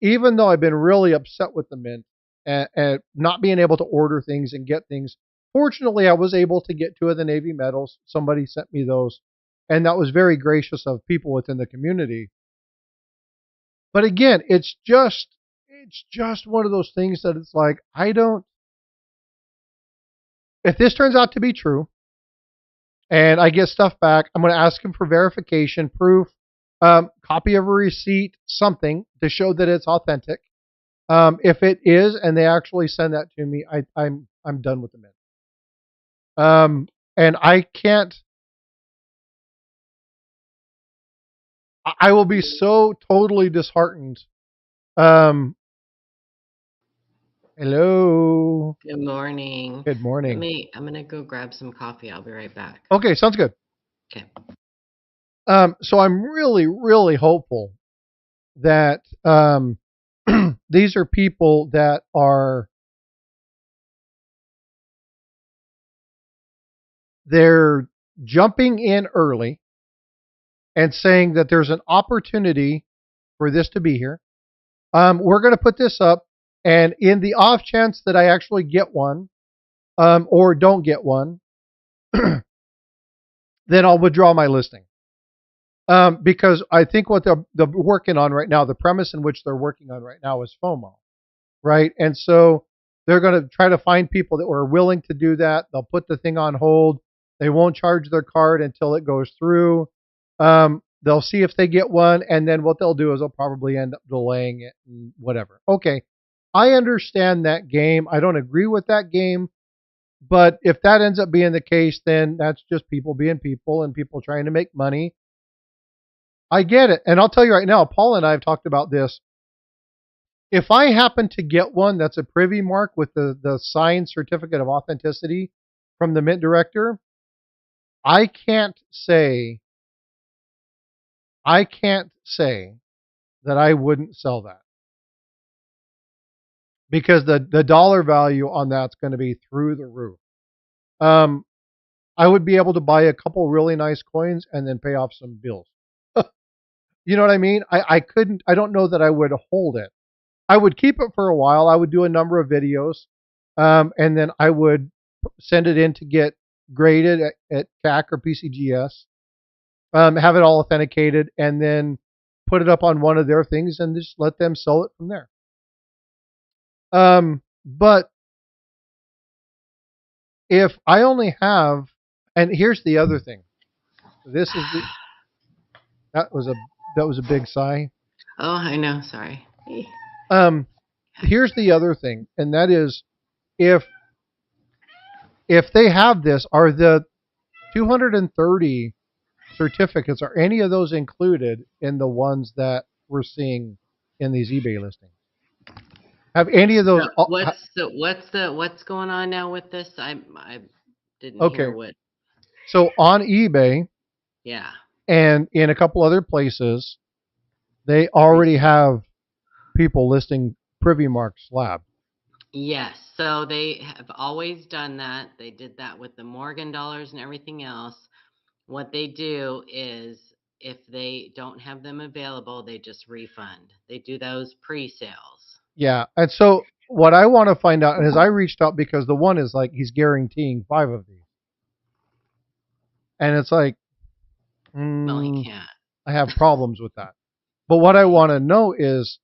even though I've been really upset with the Mint and not being able to order things and get things, fortunately, I was able to get 2 of the Navy medals. Somebody sent me those, and that was very gracious of people within the community. But again, it's just one of those things that it's like, if this turns out to be true and I get stuff back, I'm going to ask him for verification, proof, copy of a receipt, something to show that it's authentic. If it is, and they actually send that to me, I'm done with the Mint. And I can't, I will be so totally disheartened. Hello. Good morning. Good morning. I'm going to go grab some coffee. I'll be right back. Okay, sounds good. Okay. So I'm really, really hopeful that these are people that are, they're jumping in early and saying that there's an opportunity for this to be here. We're going to put this up, and in the off chance that I actually get one, or don't get one, then I'll withdraw my listing. Because I think what they're working on right now, the premise in which they're working on right now is FOMO, right? And so they're going to try to find people that were willing to do that. They'll put the thing on hold. They won't charge their card until it goes through. They'll see if they get one, and then what they'll do is they'll probably end up delaying it and whatever. Okay, I understand that game. I don't agree with that game, but if that ends up being the case, then that's just people being people and people trying to make money. I get it. And I'll tell you right now, Paul and I have talked about this. If I happen to get one that's a privy mark with the signed certificate of authenticity from the mint director, I can't say that I wouldn't sell that, because the dollar value on that's going to be through the roof. I would be able to buy a couple really nice coins and then pay off some bills. You know what I mean? I don't know that I would hold it. I would keep it for a while. I would do a number of videos, and then I would send it in to get graded at CAC or PCGS, have it all authenticated, and then put it up on one of their things and just let them sell it from there. But if I only have, and here's the other thing. This is that was a big sigh. Oh, I know. Sorry. Here's the other thing, and that is if they have this, are the 230 certificates, are any of those included in the ones that we're seeing in these eBay listings? Have any of those? So what's going on now with this? I didn't Okay, hear what. so on eBay Yeah. and in a couple other places, they already have people listing Privy Mark slab. Yes. So they have always done that. They did that with the Morgan dollars and everything else. What they do is if they don't have them available, they just refund. They do those pre-sales. Yeah, and so what I want to find out is I reached out because the one is like he's guaranteeing 5 of these, and it's like, Well, he can't. I have problems with that. But what I want to know is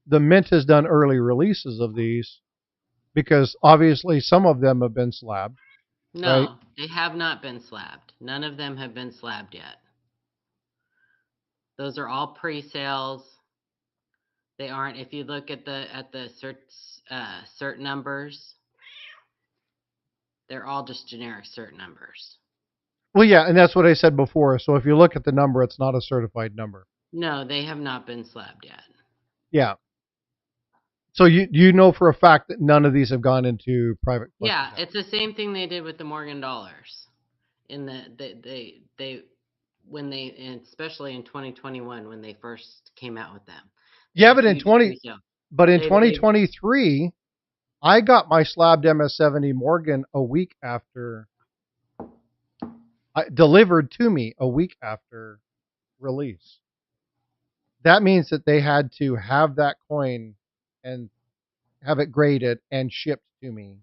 the mint has done early releases of these, because obviously some of them have been slabbed. No, right? they have not been slabbed. None of them have been slabbed yet. Those are all pre-sales. They aren't. If you look at the cert numbers, they're all just generic cert numbers. Well, yeah, and that's what I said before. So if you look at the number, it's not a certified number. No, they have not been slabbed yet. Yeah. So you know for a fact that none of these have gone into private collectors. Yeah, it's the same thing they did with the Morgan dollars. In they when they, and especially in 2021 when they first came out with them. Yeah, but in 2023, I got my slabbed MS-70 Morgan a week after, delivered to me a week after release. That means that they had to have that coin and have it graded and shipped to me.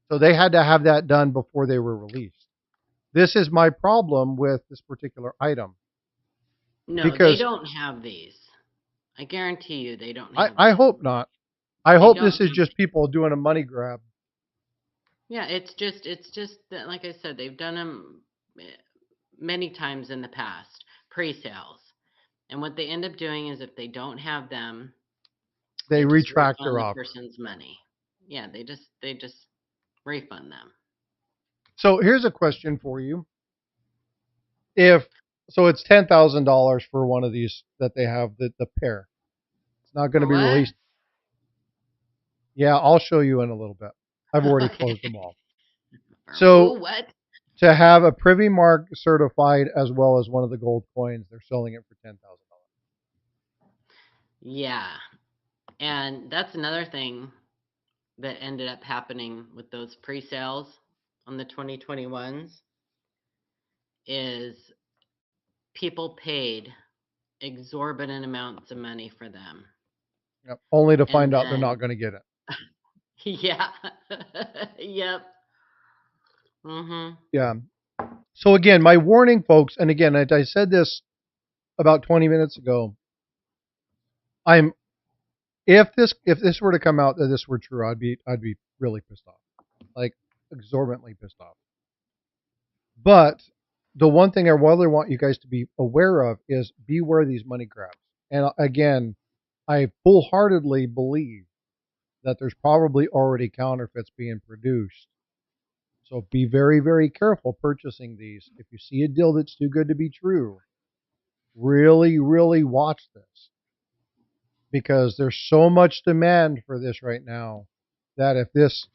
So they had to have that done before they were released. This is my problem with this particular item. No, they don't have these. I guarantee you they don't have I hope not. I hope this is just people doing a money grab. Yeah, it's just that, like I said, they've done them many times in the past, pre-sales. And what they end up doing is if they don't have them, they retract their offer. Person's money. Yeah, they just refund them. So here's a question for you. So it's $10,000 for one of these that they have, the pair. It's not going to be released. Yeah, I'll show you in a little bit. I've already closed them all. So what? To have a Privy Mark certified as well as one of the gold coins, they're selling it for $10,000. Yeah. And that's another thing that ended up happening with those pre-sales on the 2021s is people paid exorbitant amounts of money for them. Yep. Only to find out they're not going to get it. Yeah. Yep. Mm-hmm. Yeah. So again, my warning, folks, and again, I said this about 20 minutes ago. I'm if this were to come out that this were true, I'd be really pissed off, like exorbitantly pissed off. But the one thing I really want you guys to be aware of is beware these money grabs. And again, I full heartedly believe that there's probably already counterfeits being produced. So be very, very careful purchasing these. If you see a deal that's too good to be true, really, really watch this because there's so much demand for this right now that if this,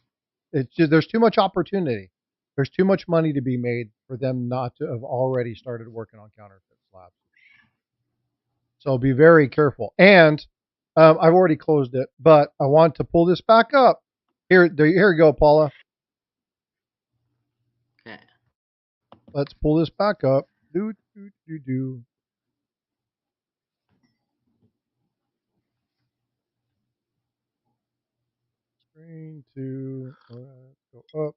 it's just, there's too much opportunity. There's too much money to be made for them not to have already started working on counterfeit slabs. So be very careful. And I've already closed it, but I want to pull this back up. Here you go, Paula. Okay. Let's pull this back up. Do do do do. Screen two. Let's go up.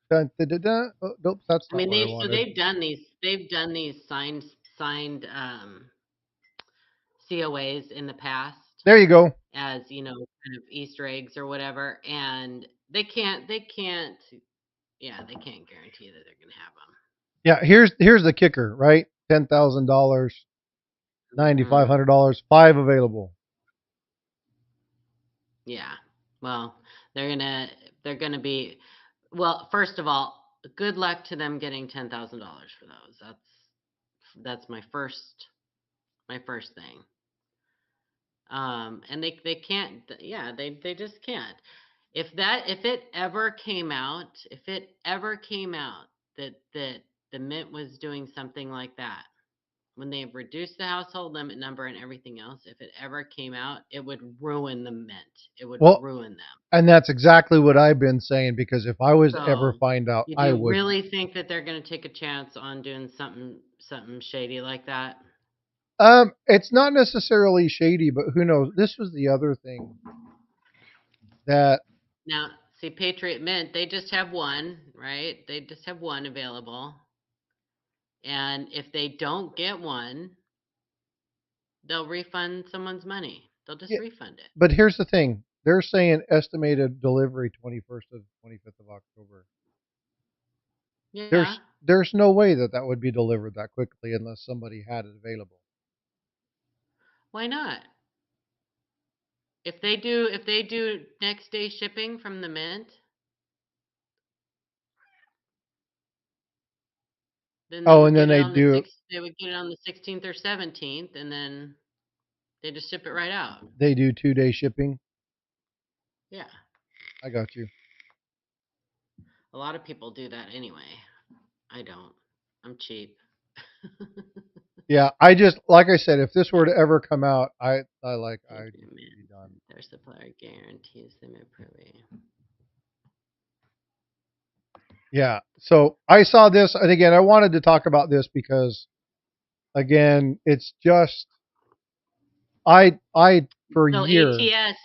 Dun, dun, dun, dun. Oh, nope, that's I not mean, what I wanted. they've done these signed COAs in the past There you go. as, kind of Easter eggs or whatever, and yeah, they can't guarantee that they're gonna have them. Yeah, here's the kicker, right? $10,000, Mm, $9,500, 5 available. yeah. Well, they're gonna be well, first of all, good luck to them getting $10,000 for those. That's my first thing. And they can't, yeah, they just can't. If it ever came out, that the mint was doing something like that, when they have reduced the household limit number and everything else, if it ever came out, it would ruin the mint. It would Well, ruin them. and that's exactly what I've been saying because if I was to ever So, find out, do I you would. really think that they're going to take a chance on doing something shady like that? It's not necessarily shady, but who knows? This was the other thing that Now, see, Patriot Mint, they just have one, right? They just have one available. And if they don't get one, they'll refund someone's money. They'll just yeah, refund it. but here's the thing. They're saying estimated delivery 21st to 25th of October. Yeah. There's no way that that would be delivered that quickly unless somebody had it available. Why not? If they do next day shipping from the mint, then Oh, and then they do they would get it on the 16th or 17th, and then they just ship it right out. 2-day shipping. Yeah. I got you. A lot of people do that anyway. I don't. I'm cheap. Yeah, I just like I said, if this were to ever come out, I'd Patriot be Mint. done. Their supplier guarantees them a privy. Yeah. So I saw this, and again, I wanted to talk about this because, again, it's just I for So years ATS,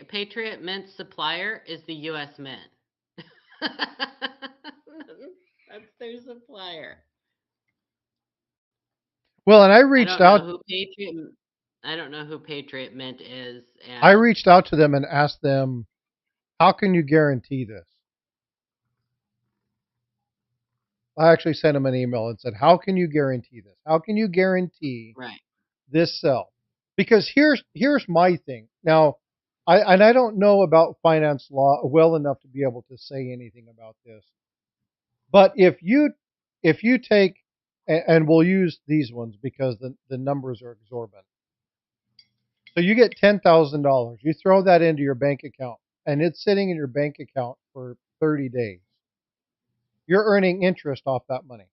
Patriot Mint supplier is the U.S. Mint. That's their supplier. well, and I don't know who Patriot. I don't know who Patriot Mint is, I and reached out to them and asked them, how can you guarantee this? I actually sent them an email and said, how can you guarantee this? How can you guarantee right. this sell? Because here's my thing. Now, I don't know about finance law well enough to be able to say anything about this. But if you take and we'll use these ones because the numbers are exorbitant. So you get $10,000. You throw that into your bank account and it's sitting in your bank account for 30 days. You're earning interest off that money.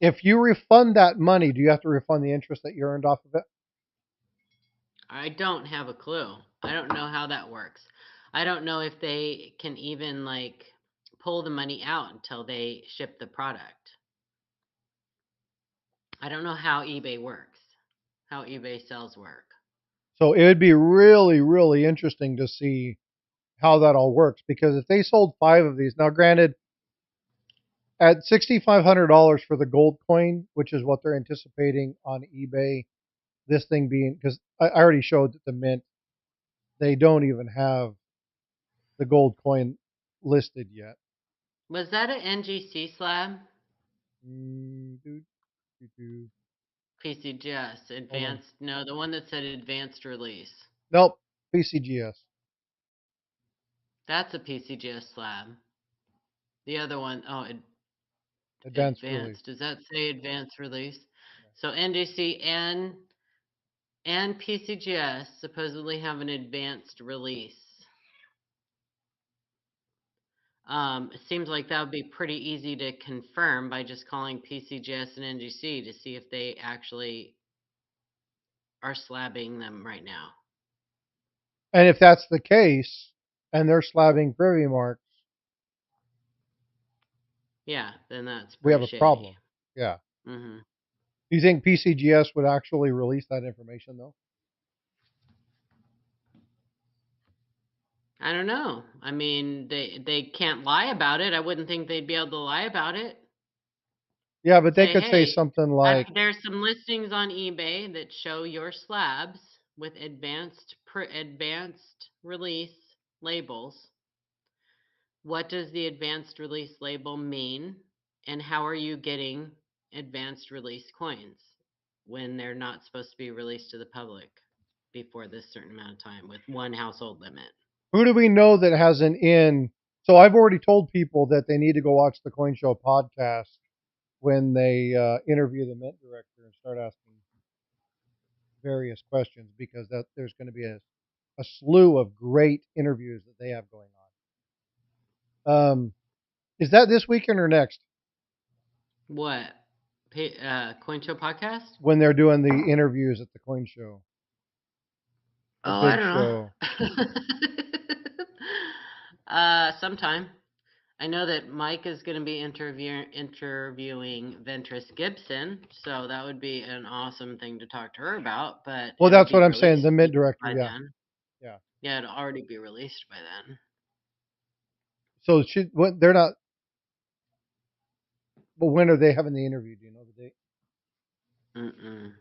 If you refund that money, do you have to refund the interest that you earned off of it? I don't have a clue. I don't know how that works. I don't know if they can even like pull the money out until they ship the product. I don't know how eBay works. How eBay sales work. So it would be really, really interesting to see how that all works, because if they sold 5 of these, now granted, at $6,500 for the gold coin, which is what they're anticipating on eBay, this thing being, because I already showed that the mint, they don't even have the gold coin listed yet. Was that an NGC slab? Mm, doo, doo, doo. PCGS Hold on. advanced. No, the one that said advanced release. Nope, PCGS. That's a PCGS slab. The other one, Advanced release. advanced. Does that say advanced release? So NGC and PCGS supposedly have an advanced release. It seems like that would be pretty easy to confirm by just calling PCGS and NGC to see if they actually are slabbing them right now. And if that's the case, and they're slabbing privy marks, Yeah, then that's we have pretty a shady. problem. Yeah. Hmm. Do you think PCGS would actually release that information, though? I don't know. I mean, they can't lie about it. I wouldn't think they'd be able to lie about it. Yeah, but they Say, could say hey, something like, there's some listings on eBay that show your slabs with advanced release labels. What does the advanced release label mean? And how are you getting advanced release coins when they're not supposed to be released to the public before this certain amount of time with one household limit? who do we know that has an in? So I've already told people that they need to go watch the Coin Show podcast when they interview the mint director and start asking various questions, because that there's going to be a slew of great interviews that they have going on. Is that this weekend or next? What? Coin Show podcast? When they're doing the interviews at the Coin Show, the Oh, I big don't show. know. Sometime. I know that Mike is going to be interviewing Ventress Gibson, so that would be an awesome thing to talk to her about. But Well, it'll that's be what I'm saying. The released mint director, by yeah, then. yeah. Yeah, it'll already be released by then. So they're not. But when are they having the interview? Do you know the date? Mm-mm.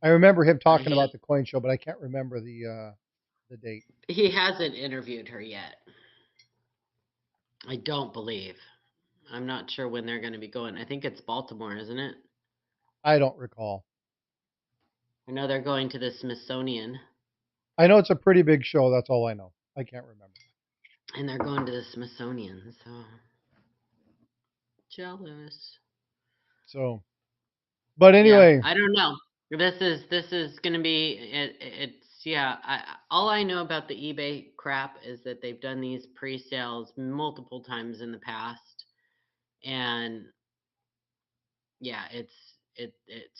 I remember him talking He about the Coin Show, but I can't remember the date. he hasn't interviewed her yet. I don't believe. I'm not sure when they're going to be going. I think it's Baltimore, isn't it? I don't recall. I know they're going to the Smithsonian, I know it's a pretty big show. That's all I know. I can't remember. and they're going to the Smithsonian. So jealous. So, but Yeah, anyway, I don't know. This is gonna be it's yeah. All I know about the eBay crap is that they've done these pre-sales multiple times in the past, and yeah, it's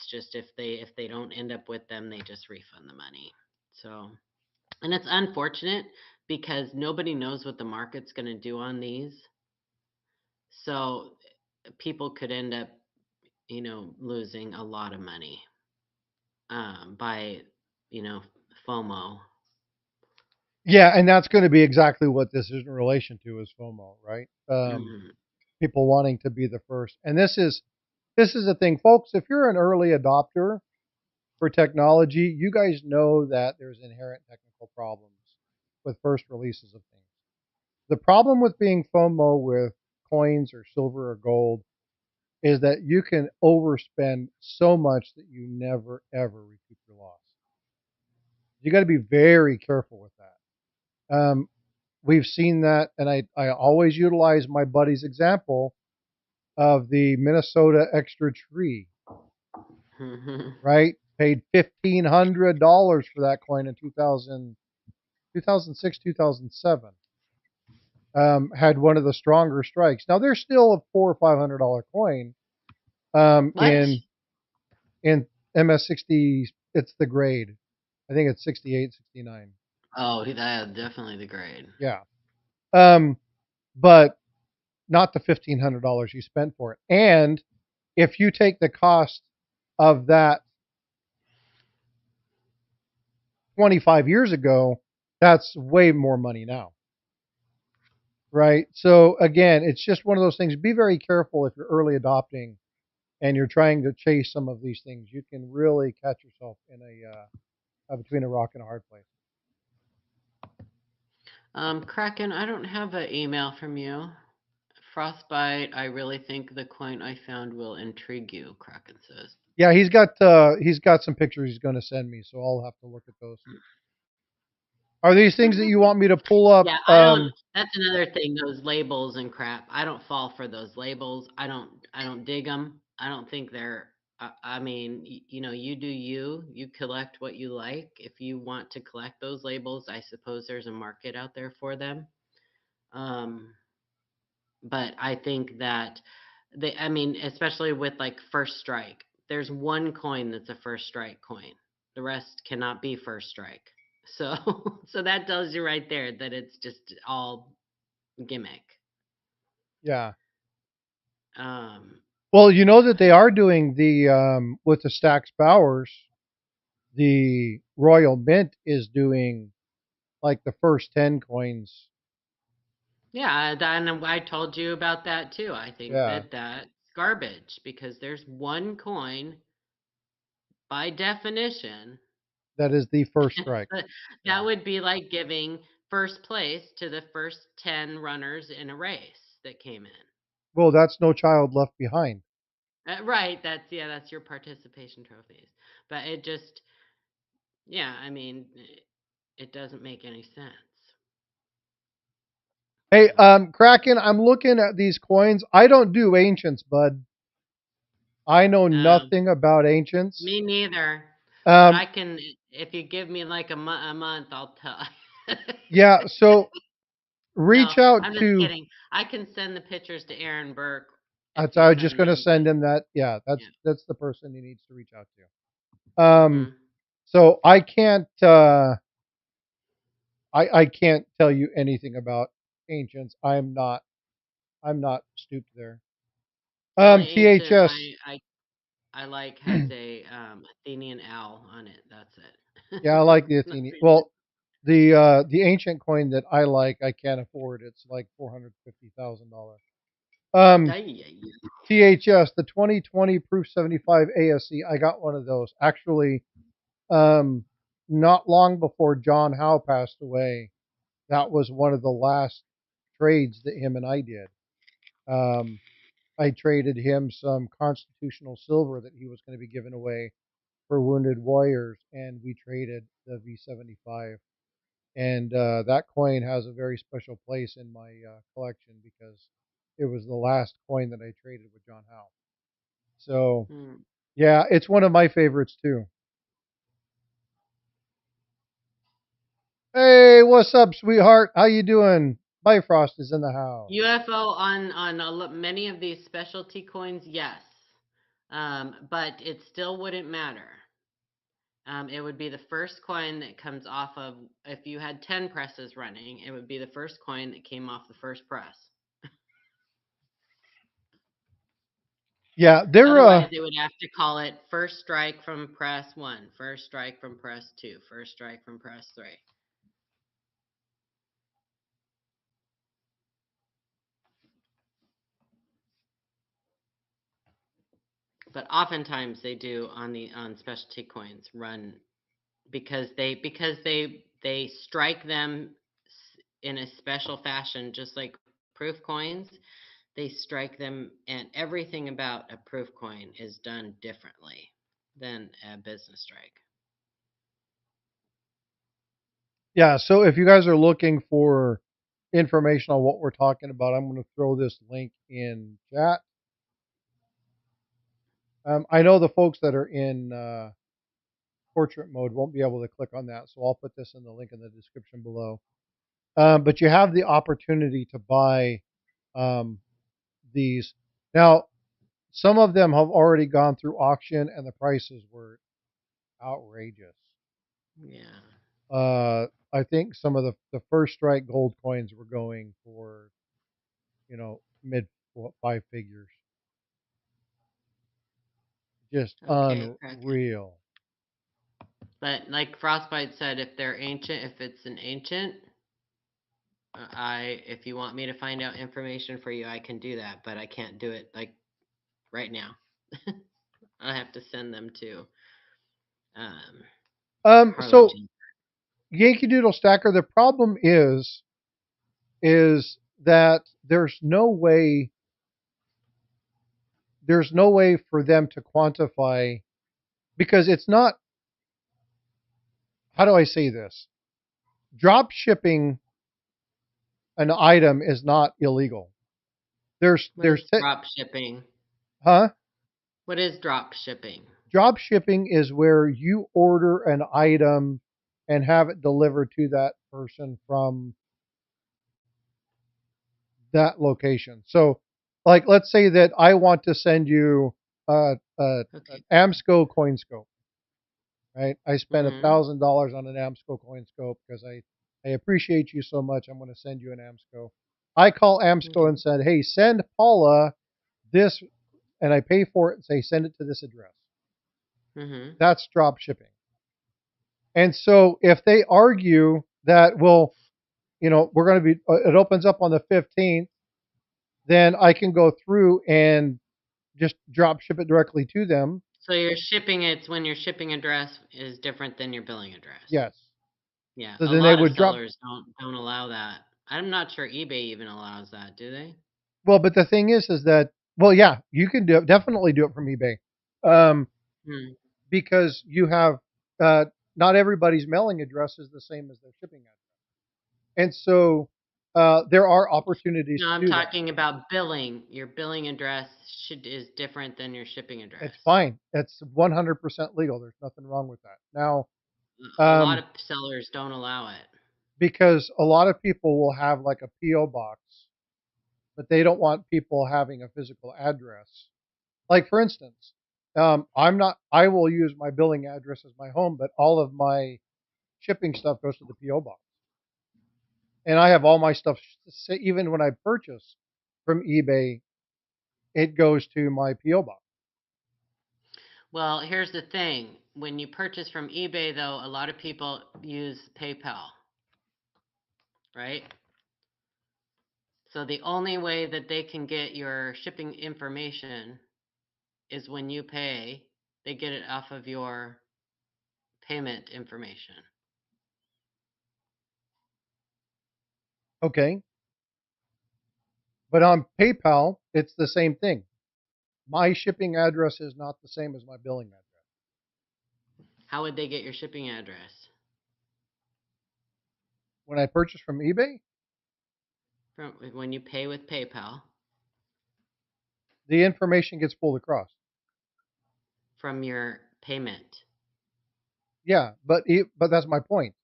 just if they don't end up with them, they just refund the money. So, and it's unfortunate because nobody knows what the market's gonna do on these, so people could end up losing a lot of money by FOMO. yeah, and that's going to be exactly what this is in relation to, is FOMO, right? Mhm. People wanting to be the first, and this is the thing, folks. If you're an early adopter for technology, you guys know that there's inherent technical problems with first releases of things. The problem with being FOMO with coins or silver or gold is that you can overspend so much that you never ever recoup your loss. You got to be very careful with that. We've seen that, and I always utilize my buddy's example of the Minnesota extra tree, Mhm. right? Paid $1,500 for that coin in 2006, 2007. Had one of the stronger strikes. Now they're still a $400 or $500 coin. What? In MS60, it's the grade. I think it's 68, 69. Oh, that definitely the grade. Yeah. Um, but not the $1,500 you spent for it. And if you take the cost of that 25 years ago, that's way more money now. right? So again, it's just one of those things. Be very careful if you're early adopting and you're trying to chase some of these things. You can really catch yourself in between a rock and a hard place. Kraken, I don't have an email from you. Frostbite, I really think the coin I found will intrigue you, Kraken says. Yeah, he's got some pictures he's going to send me, so I'll have to look at those. Are these things that you want me to pull up? Yeah, I don't that's another thing, those labels and crap. I don't fall for those labels. I don't dig them. I don't think they're I mean, you know, you do you. You collect what you like. If you want to collect those labels, I suppose there's a market out there for them. Um, but I think that I mean, especially with like first strike, there's one coin that's a first strike coin. The rest cannot be first strike. So, so that tells you right there that it's just all gimmick. Yeah. Um, Well, you know that they are doing the with the Stax Bowers, the Royal Mint is doing like the first 10 coins. yeah, and I told you about that too. I think Yeah, that that's garbage because there's one coin by definition. that is the first strike. That Yeah. that would be like giving first place to the first 10 runners in a race that came in. Well, that's No Child Left Behind. Right, that's your participation trophies. But it just, yeah, I mean, it doesn't make any sense. Hey, Kraken, I'm looking at these coins. I don't do ancients, bud. I know Um, nothing about ancients. Me neither. But Um, I can, if you give me like a month, I'll tell. yeah, so No, reach out I'm just to. kidding. I can send the pictures to Aaron Burke if I you was just send going to them. But send him that. Yeah, yeah. that's the person he needs to reach out to. Hmm. So I can't. I can't tell you anything about ancients. I'm not stooped there. The only ancient THS. I like has a Athenian owl on it. That's Yeah, I like it. the Athenian. Nothing. Well, the ancient coin that I like, I can't afford. It's like $450,000. Um, Ay, ay, ay. THS, the 2020 Proof 75 ASC. I got one of those actually. Um, not long before John Howe passed away. That was one of the last trades that him and I did. Um, I traded him some constitutional silver that he was going to be giving away for wounded warriors, and we traded the V75. And that coin has a very special place in my collection because it was the last coin that I traded with John Howe. So Hmm. yeah, it's one of my favorites too. Hey, what's up, sweetheart? How you doing? Bifrost is in the house. UFO on many of these specialty coins, yes, but it still wouldn't matter. It would be the first coin that comes off of. If you had 10 presses running, it would be the first coin that came off the first press. Yeah, they're Otherwise, they would have to call it first strike from press one, first strike from press two, first strike from press three. But oftentimes they do on specialty coins run because they strike them in a special fashion, just like proof coins. They strike them, and everything about a proof coin is done differently than a business strike. yeah. So if you guys are looking for information on what we're talking about, I'm going to throw this link in chat. I know the folks that are in portrait mode won't be able to click on that, so I'll put this in the link in the description below. But you have the opportunity to buy um, these. Now, some of them have already gone through auction, and the prices were outrageous. Yeah. I think some of the first strike gold coins were going for mid five figures, just Okay, Kraken. unreal. But like Frostbite said, if they're ancient, if it's an ancient, If you want me to find out information for you, I can do that, but I can't do it like right now. I have to send them to um, Harley So Jean. Yankee Doodle Stacker, the problem is that there's no way for them to quantify because it's not, how do I say this? Drop shipping an item is not illegal. There's What there's is te- drop shipping? huh? What is drop shipping? Drop shipping is where you order an item and have it delivered to that person from that location. So, like, let's say that I want to send you an Okay. Amsco coin scope, right? I spent Mm-hmm. $1,000 on an Amsco coin scope because I appreciate you so much. I'm going to send you an Amsco. I call Amsco Okay. and said, hey, send Paula this, and I pay for it and say, send it to this address. Mm-hmm. That's drop shipping. And so if they argue that, well, we're going to be, it opens up on the 15th, then I can go through and just drop ship it directly to them. So you're shipping it's when your shipping address is different than your billing address. Yes. Yeah, So a then they lot of would drop. sellers don't allow that. I'm not sure eBay even allows that, do they? Well, but the thing is that, well, yeah, you can definitely do it from eBay, um, Hmm. because you have uh, not everybody's mailing address is the same as their shipping address, and so there are opportunities No, to I'm do that. talking about billing. Your billing address is different than your shipping It's address. fine. It's 100% legal. There's nothing wrong with that. Now, A lot um, of sellers don't allow it. because a lot of people will have like a PO box, but they don't want people having a physical address. Like for instance, I'm not. I will use my billing address as my home, but all of my shipping stuff goes to the PO box, and I have all my stuff. Even when I purchase from eBay, it goes to my PO box. Well, here's the thing. When you purchase from eBay, though, a lot of people use PayPal, right? So the only way that they can get your shipping information is when you pay, they get it off of your payment information. Okay, but on PayPal, it's the same thing. My shipping address is not the same as my billing address. How would they get your shipping address? When I purchase from eBay, From when you pay with PayPal, the information gets pulled across. from your payment, Yeah, but that's my point.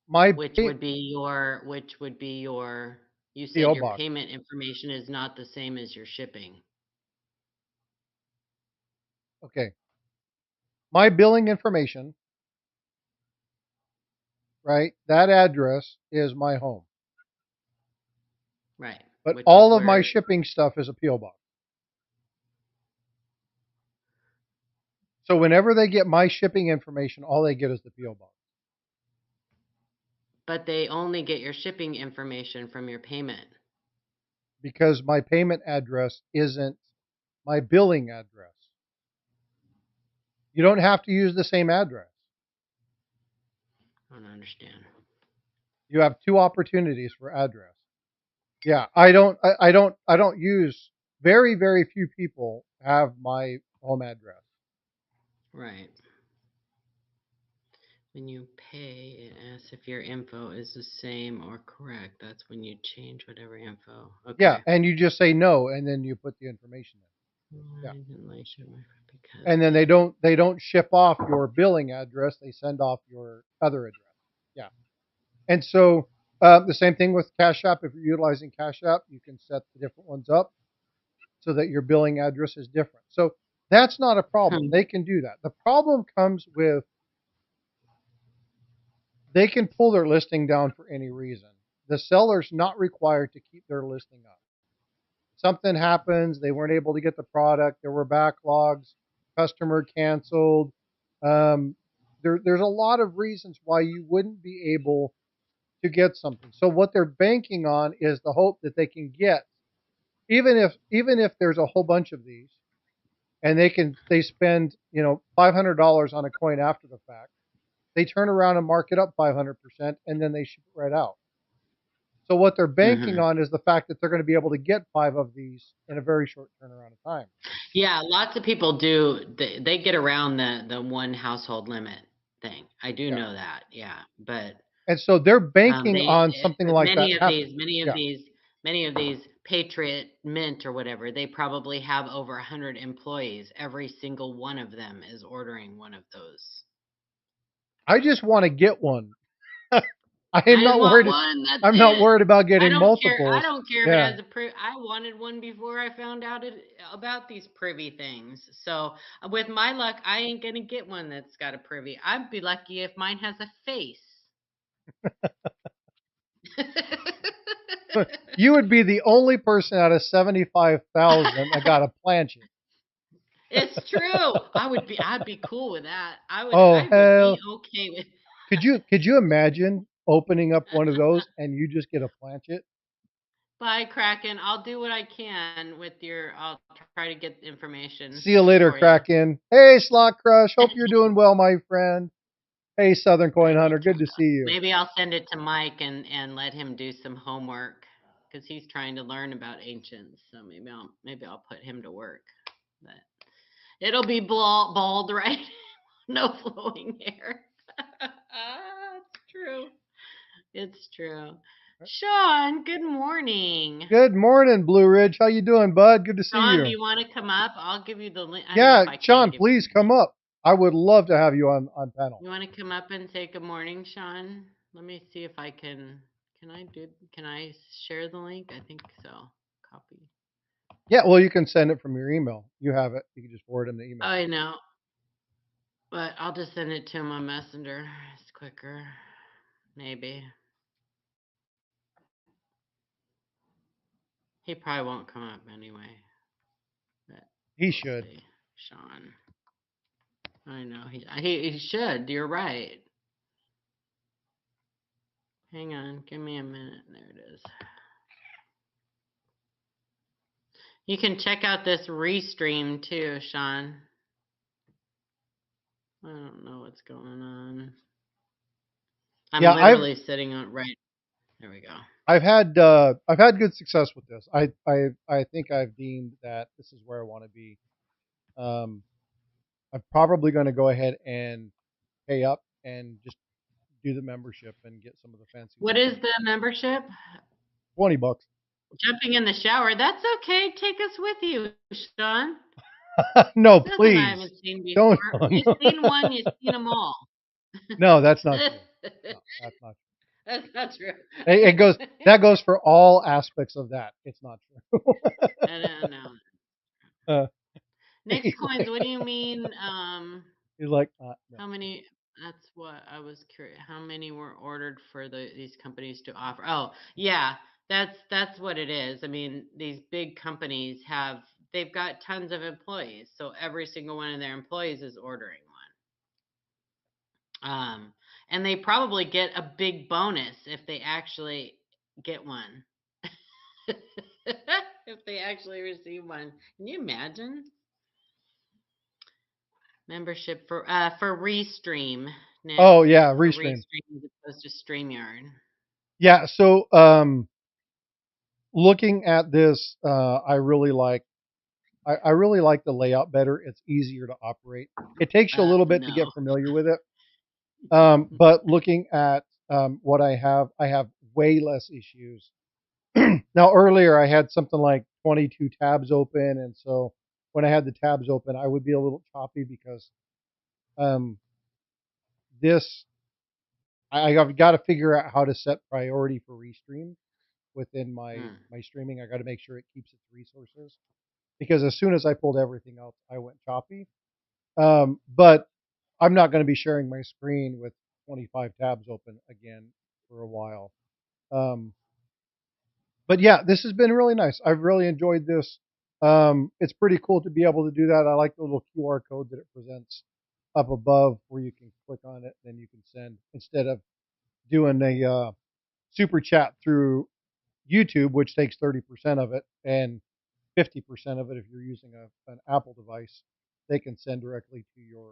My which would be your, you said PO your box. payment information is not the same as your shipping. Okay, my billing information, right? That address is my home, Right. but Which is all of my where, shipping stuff is a PO box. So whenever they get my shipping information, all they get is the PO box but they only get your shipping information from your payment. because my payment address isn't my billing address. You don't have to use the same address. I don't understand. You have two opportunities for address. Yeah, I don't use, very few people have my home address. Right. When you pay, it asks if your info is the same or correct. That's when you change whatever info. Yeah, Okay. and you just say no and then you put the information in. Yeah. I didn't like ship my because And then they. they don't ship off your billing address, they send off your other address. Yeah. And so the same thing with Cash App. If you're utilizing Cash App, you can set the different ones up so that your billing address is different. So that's not a problem. Hmm. They can do that. The problem comes with they can pull their listing down for any reason. The seller's not required to keep their listing up. Something happens, they weren't able to get the product, there were backlogs, customer canceled. Um, there's a lot of reasons why you wouldn't be able to get something. So what they're banking on is the hope that they can get, even if there's a whole bunch of these, and they spend $500 on a coin after the fact. They turn around and mark it up 500%, and then they ship it right out. So what they're banking Hmm. on is the fact that they're going to be able to get 5 of these in a very short turnaround of time. Yeah, lots of people do. They get around the one household limit thing. I do Yeah. know that. Yeah, but And so they're banking they on something like that many of happening. these many of Yeah. these many of these Patriot Mint or whatever, they probably have over 100 employees. Every single one of them is ordering one of those. I just want to get one. I am I just not want worried. one. That's I'm not it. worried about I getting don't care. I multiples. don't care if it Yeah. has a I wanted one before I found out about these privy things. So with my luck, I ain't gonna get one that's got a privy. I'd be lucky if mine has a face. You would be the only person out of 75,000 that got a planchette. It's true. I'd be cool with that. Oh I would be hell. okay with Could you imagine opening up one of those and you just get a planchette? Bye, Kraken. I'll do what I can with I'll try to get information See you later, for you. Kraken. Hey, Slot Crush. Hope you're doing well, my friend. Hey, Southern Coin Maybe Hunter. Good to see you. maybe I'll send it to Mike and let him do some homework because he's trying to learn about ancients. So maybe I'll put him to work. But it'll be bald, right? No flowing hair. It's true. It's true. Sean, good morning. Good morning, Blue Ridge. How you doing, bud? Good to see Sean, do you. you want to come up? I'll give you the link. I don't know Yeah, if I can Sean, give you please the come link. up. I would love to have you on panel. You want to come up and say good morning, Sean? Let me see if I can. Can I share the link? I think so. Copy. Yeah, well, you can send it from your email. You have it. You can just forward him the email. I know, but I'll just send it to him on Messenger. It's quicker. Maybe. He probably won't come up anyway. But He we'll should. see. Sean. I know. He should. You're right. Hang on. Give me a minute. There it is. You can check out this restream too, Sean. I don't know what's going on. I'm Yeah, literally sitting on right. There we go. I've had good success with this. I think I've deemed that this is where I want to be. Um, I'm probably going to go ahead and pay up and just do the membership and get some of the fancy What is features. the membership? $20. Jumping in the shower. That's okay. Take us with you, Sean. No, That's nothing I please haven't seen don't. before. You've seen one, you've seen them all. No, that's not true. No, that's not That's not true. true. It goes that goes for all aspects of that. It's not true. I don't know. uh, Next he's coins, like, what do you mean? he's like, no. How many? That's what I was curious. How many were ordered for these companies to offer? Oh, yeah, that's what it is. I mean, these big companies they've got tons of employees, so every single one of their employees is ordering one. And they probably get a big bonus if they actually get one. If they actually receive one. Can you imagine? Membership for Restream, Nick. Oh yeah, For restream. Restream as opposed to StreamYard. Yeah. So looking at this, I really like. I really like the layout better. It's easier to operate. It takes you a little bit to No. get familiar with it. But looking at what I have way less issues. Now, earlier I had something like 22 tabs open, and so when I had the tabs open, I would be a little choppy because um, this I've got to figure out how to set priority for restream within my Hmm. my streaming. I got to make sure it keeps its resources because as soon as I pulled everything else, I went choppy. But I'm not going to be sharing my screen with 25 tabs open again for a while. Um, but yeah, this has been really nice. I've really enjoyed this. It's pretty cool to be able to do that. I like the little QR code that it presents up above where you can click on it and then you can send instead of doing super chat through YouTube, which takes 30% of it, and 50% of it if you're using an Apple device, they can send directly to your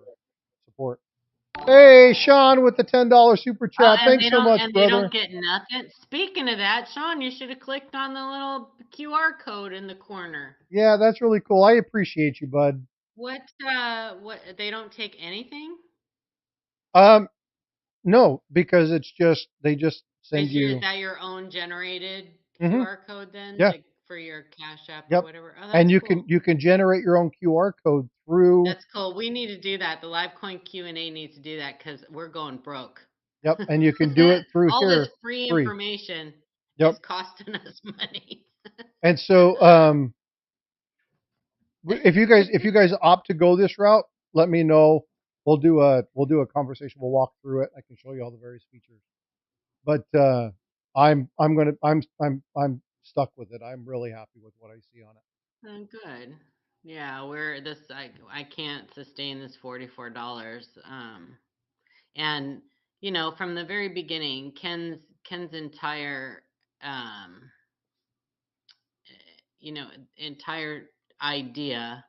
support. Hey, Sean with the $10 super Oh, chat. Thanks so much, they brother. don't get nothing. Speaking of that, Sean, you should have clicked on the little QR code in the corner. Yeah, that's really cool. I appreciate you, bud. What they don't take anything? No, because it's just they just send Is you. that your own generated Hmm. QR code then Yeah. for your Cash App or Yep. whatever? Oh, And that's cool. you can generate your own QR code through. That's cool. We need to do that. The LiveCoin Q&A needs to do that because we're going broke. Yep. And you can do it through All this here free free. information Yep. is costing us money. And so if you guys opt to go this route, let me know. We'll do a conversation. We'll walk through it. I can show you all the various features. But I'm stuck with it. I'm really happy with what I see on it. Oh, good. Yeah, I can't sustain this $44. And from the very beginning, Ken's entire um entire idea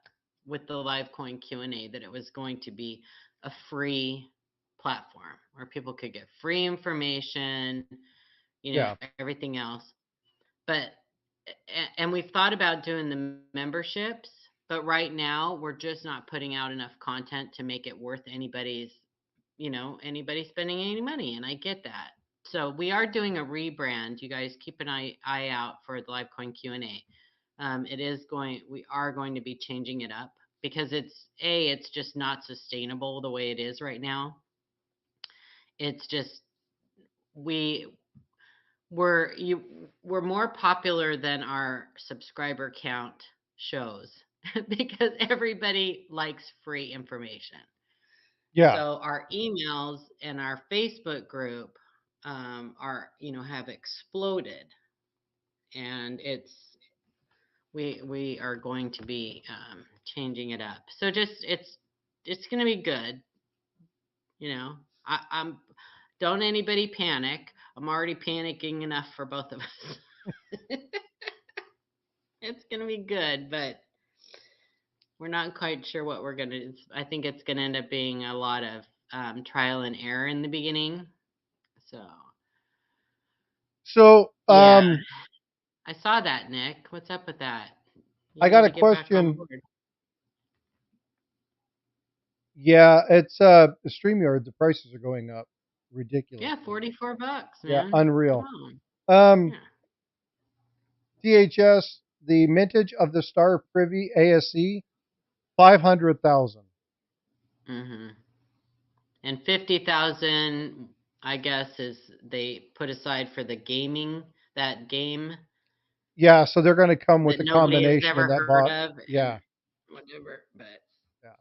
with the LiveCoin Q&A that it was going to be a free platform where people could get free information, Yeah. everything else. But and we've thought about doing the memberships, but right now we're just not putting out enough content to make it worth anybody spending any money, and I get that. So we are doing a rebrand. You guys keep an eye out for the LiveCoin Q&A. We are going to be changing it up because it's just not sustainable the way it is right now. It's just we're more popular than our subscriber count shows because everybody likes free information. Yeah. So our emails and our Facebook group have exploded, and we are going to be changing it up. So it's going to be good. I'm don't anybody panic. I'm already panicking enough for both of us. It's going to be good, but we're not quite sure what we're going to. I think it's going to end up being a lot of trial and error in the beginning. So Yeah, I saw that, Nick. What's up with that? You I need got a to get back on question. board. Yeah, it's StreamYard. The prices are going up ridiculous. Yeah, $44, Yeah, man. unreal. Come on. DHS, the mintage of the Star Privy ASE, 500,000. Mm-hmm. And 50,000, I guess, is they put aside for the gaming, that game Yeah, so they're going to come with that a nobody has combination of ever that heard bot. of and Yeah, whatever. But yeah.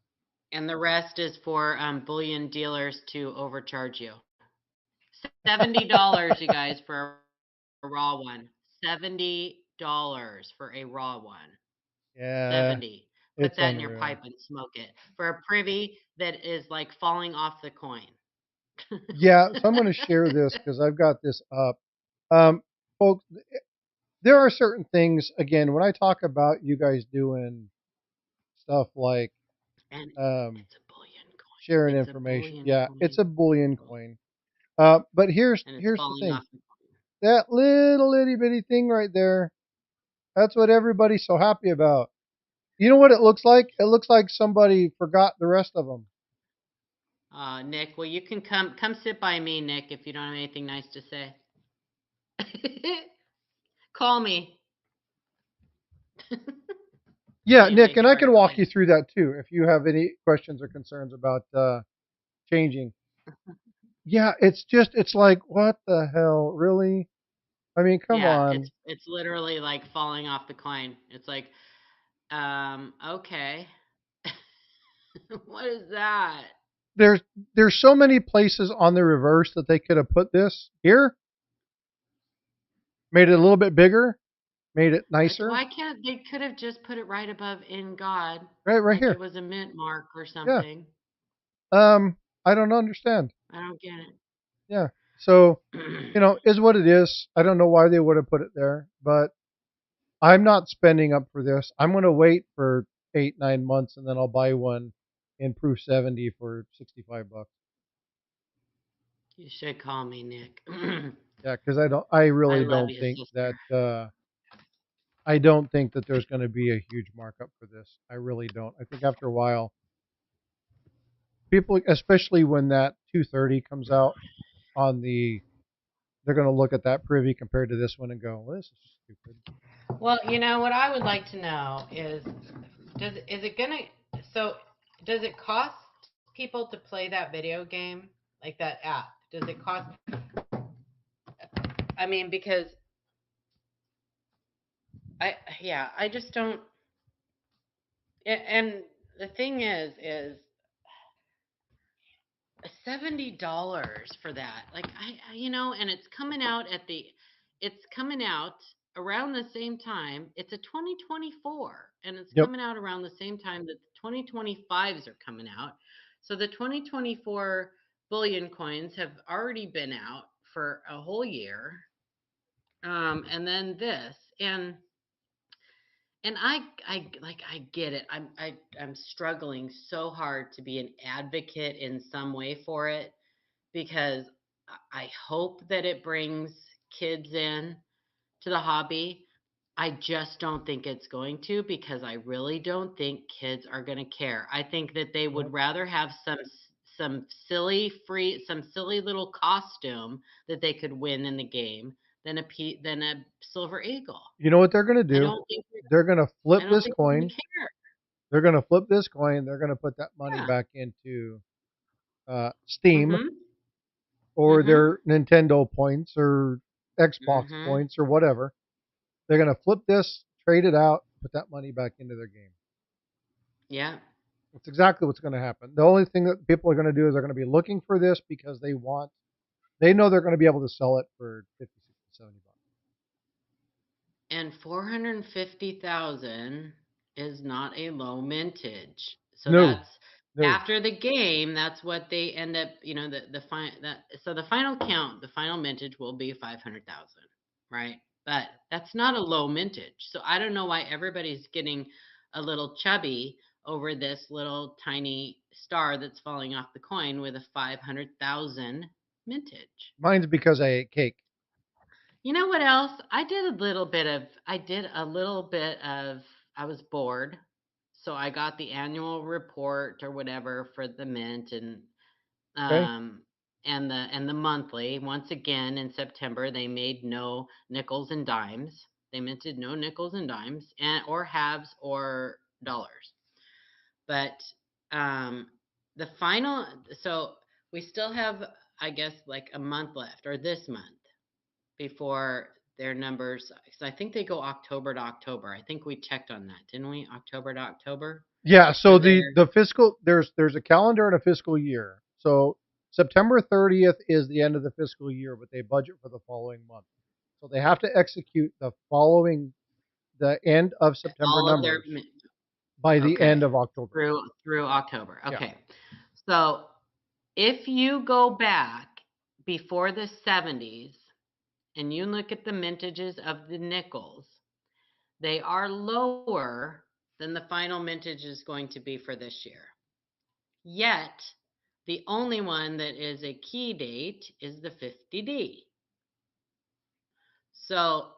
and the rest is for bullion dealers to overcharge you. $70, you guys, for a raw one. $70 for a raw one. Yeah, 70. Put it's that in your unreal. pipe and smoke it. For a privy that is like falling off the coin. Yeah, so I'm going to share this because I've got this up. Folks, there are certain things, again, when I talk about you guys doing stuff like And um, it's a bullion coin. sharing It's a information. bullion Yeah, it's coin. a bullion coin. But here's And it's the falling thing. off the coin. That little itty bitty thing right there, that's what everybody's so happy about. You know what it looks like? It looks like somebody forgot the rest of them. Nick, well, you can come sit by me, Nick, if you don't have anything nice to say. Call me. Yeah, Anyway, Nick, and I sorry, can go walk ahead. you through that too if you have any questions or concerns about changing. Yeah, it's like what the hell, really? I mean, come Yeah, on. it's literally like falling off the coin. It's like, okay. What is that? There's there's so many places on the reverse that they could have put this here, made it a little bit bigger, made it nicer. Why can't they could have just put it right above in God, Right like it here. was a mint mark or Yeah. something. I don't understand. I don't get it. Yeah. So, is what it is. I don't know why they would have put it there, but I'm not spending up for this. I'm going to wait for 8, 9 months and then I'll buy one in Proof 70 for $65. You should call me, Nick. Yeah, because I I really love don't you, think sister. that I don't think that there's going to be a huge markup for this. I really don't. I think after a while, people, especially when that 230 comes out on the, they're going to look at that Privy compared to this one and go, well, this is stupid. Well, what I would like to know is, is it gonna so does it cost people to play that video game, like that app? Does it cost? I mean, because I just don't. And the thing is $70 for that. Like and it's coming out around the same time. It's a 2024, and it's Yep. coming out around the same time that the 2025s are coming out. So the 2024 bullion coins have already been out for a whole year. And then this, and I get it. I'm struggling so hard to be an advocate in some way for it, because I hope that it brings kids in to the hobby. I just don't think it's going to, because I really don't think kids are going to care. I think that they would Nope. rather have some silly little costume that they could win in the game than a silver eagle. You know what they're going to I do? don't think They're going to flip I don't this think they're going coin. to care. They're going to flip this coin. They're going to put that money Yeah. back into Steam Mhm. or Mhm. their Nintendo points or Xbox Mhm. points or whatever. They're going to flip this, trade it out, put that money back into their game. Yeah. That's exactly what's going to happen. The only thing that people are going to do is they're going to be looking for this because they know they're going to be able to sell it for 50, 60, $70. And 450,000 is not a low mintage. So No, that's no. after the game, that's what they end up, the final count, the final mintage will be 500,000, right? But that's not a low mintage. So I don't know why everybody's getting a little chubby over this little tiny star that's falling off the coin with a 500,000 mintage. Mine's because I ate cake. You know what else? I did a little bit of I was bored. So I got the annual report or whatever for the mint, Okay. um and the monthly. Once again in September they made no nickels and dimes. They minted no nickels and dimes and or halves or dollars. But um the final so we still have, I guess, like a month left, or this month, before their numbers, because I think they go October to October. I think we checked on that, didn't we? October to October Yeah, for so the their the fiscal there's a calendar and a fiscal year. So September 30th is the end of the fiscal year, but they budget for the following month. So they have to execute the end of September all of their numbers by the okay, end of October. through October. Yeah. Okay. So if you go back before the 70s and you look at the mintages of the nickels, they are lower than the final mintage is going to be for this year. Yet, the only one that is a key date is the 50D. So,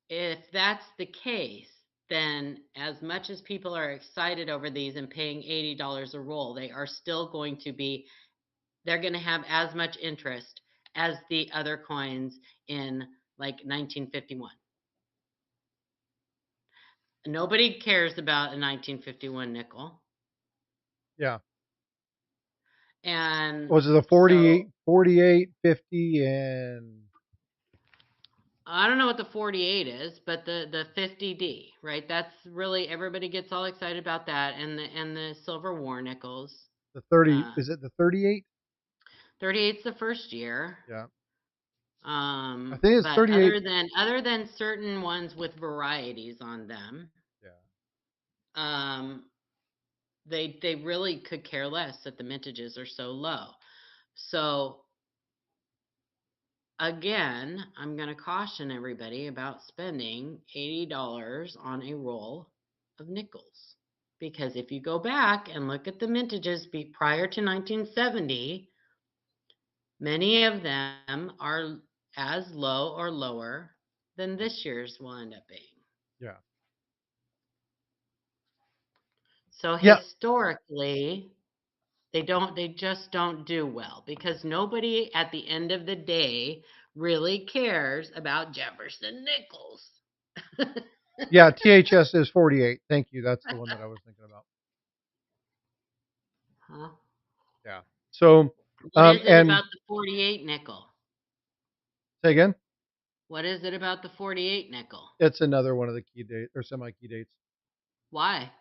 if that's the case, then as much as people are excited over these and paying $80 a roll, they're going to have as much interest as the other coins in like 1951. Nobody cares about a 1951 nickel. Yeah. And Was it the so 48, 50, and I don't know what the 48 is, but the 50D, right? That's really, everybody gets all excited about that, and the silver war nickels. the 30? Uh Is it the 38? 38's the first year. Yeah. I think it's But 38. other than certain ones with varieties on them, Yeah. um they really could care less that the mintages are so low. So again, I'm going to caution everybody about spending $80 on a roll of nickels. Because if you go back and look at the mintages prior to 1970, many of them are as low or lower than this year's will end up being. Yeah. So Yeah. historically, they just don't do well because nobody at the end of the day really cares about Jefferson Nichols. Yeah. THS is 48. Thank you. That's the one that I was thinking about. Huh? Yeah. So, What is it and about the 48 nickel? say again. What is it about the 48 nickel? It's another one of the key date or semi key dates. Why?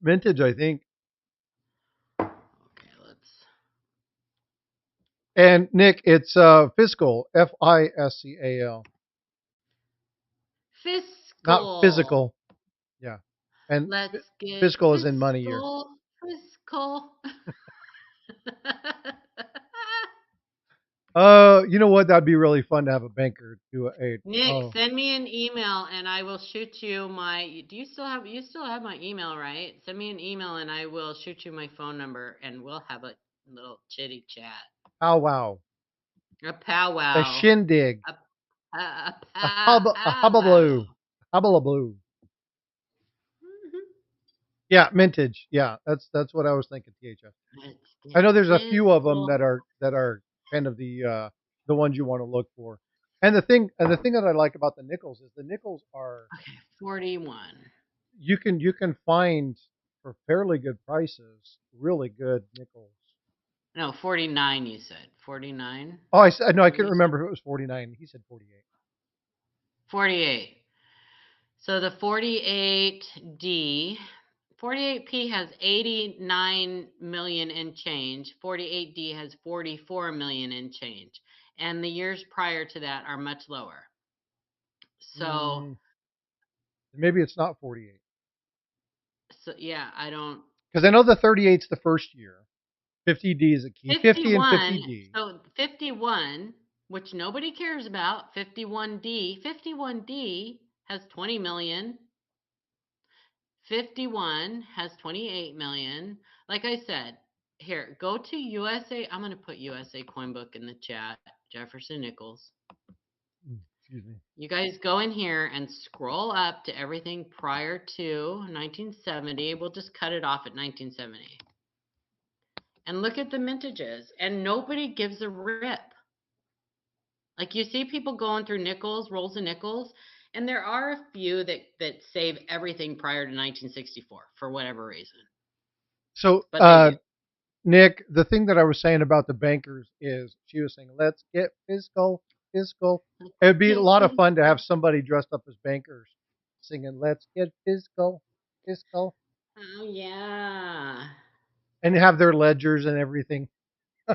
Vintage, I think. Okay, let's. And Nick, it's fiscal. FISCAL. Not Fiscal. physical. Yeah. And Let's get fiscal is in money year. fiscal. You know what? That'd be really fun to have a banker do a. Nick, Oh, send me an email and I will shoot you my. Do you still have my email, right? Send me an email and I will shoot you my phone number and we'll have a little chitty chat. how wow. A A powwow. shindig. A A powwow. hubbaloo. Hubbaloo. Mhm. Yeah, mintage. Yeah, that's what I was thinking. THS. Let's I get know there's a few of them fiscal. that are kind of the ones you want to look for. And the thing that I like about the nickels is the nickels are Okay, 41. you can find for fairly good prices really good nickels. No, 49 you said. 49? Oh, I said no, I What couldn't you said? remember if it was 49. He said 48. 48. So the 48D, 48P has 89 million in change. 48D has 44 million in change. And the years prior to that are much lower. So, Mm, maybe it's not 48 so yeah, I don't. because I know the 38's the first year. 50D is a key. 50 and 51, 50D. so 51, which nobody cares about, 51D has 20 million. 51 has 28 million. Like I said, here, go to USA. I'm going to put USA Coinbook in the chat. Jefferson Nichols. Excuse me. You guys go in here and scroll up to everything prior to 1970. We'll just cut it off at 1970. And look at the mintages. And nobody gives a rip. Like you see people going through nickels, rolls of nickels, and there are a few that save everything prior to 1964 for whatever reason. So, But they do. Nick, the thing that I was saying about the bankers is she was saying, let's get fiscal, fiscal. It would be a lot of fun to have somebody dressed up as bankers singing, let's get fiscal, fiscal, Oh yeah. and have their ledgers and everything. Hmm.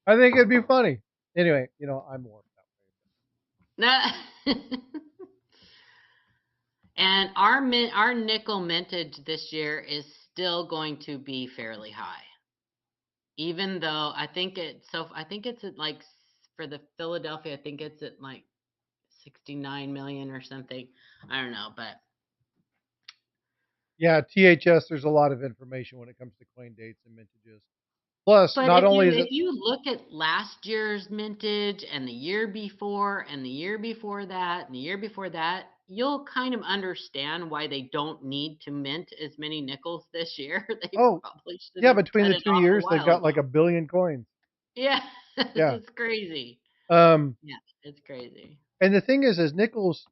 I think it'd be funny. Anyway, I'm more Nah. And our nickel mintage this year is still going to be fairly high. Even though I think it's at like for the Philadelphia, I think it's at like 69 million or something. I don't know, but Yeah, THS, there's a lot of information when it comes to coin dates and mintages. Plus, But not only is if it, you look at last year's mintage and the year before and the year before that and the year before that, you'll kind of understand why they don't need to mint as many nickels this year. They oh, probably should yeah, have between cut the it two off a years, they've while got ago. like a billion coins. Yeah, Yeah. it's crazy. Um, Yeah, it's crazy. and the thing is nickels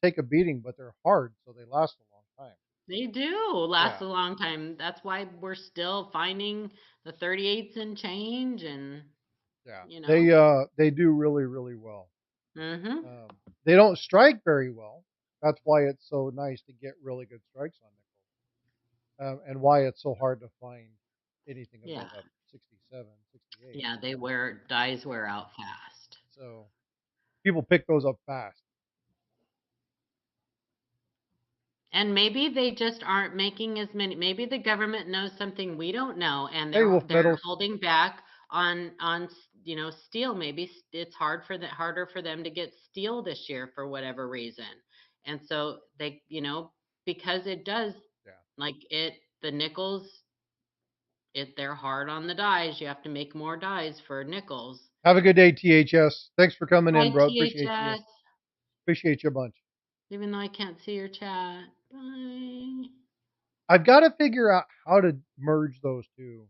take a beating, but they're hard, so they last a long time. They do last Yeah, a long time. That's why we're still finding the 38s and change and yeah. you know. They do really really well. Mhm. Um, they don't strike very well. That's why it's so nice to get really good strikes on nickels, and why it's so hard to find anything Yeah. above a 67, 68. Yeah, dyes wear out fast. So people pick those up fast. And maybe they just aren't making as many. Maybe the government knows something we don't know, and Hey, they're Wolf they're Metals. holding back steel. Maybe it's harder for them to get steel this year for whatever reason. And so because it does, Yeah. like the nickels, they're hard on the dies. You have to make more dies for nickels. Have a good day, THS. Thanks for coming in, Hi, bro. Appreciate you. THS. Appreciate you a bunch. Even though I can't see your chat. Bye. I've got to figure out how to merge those two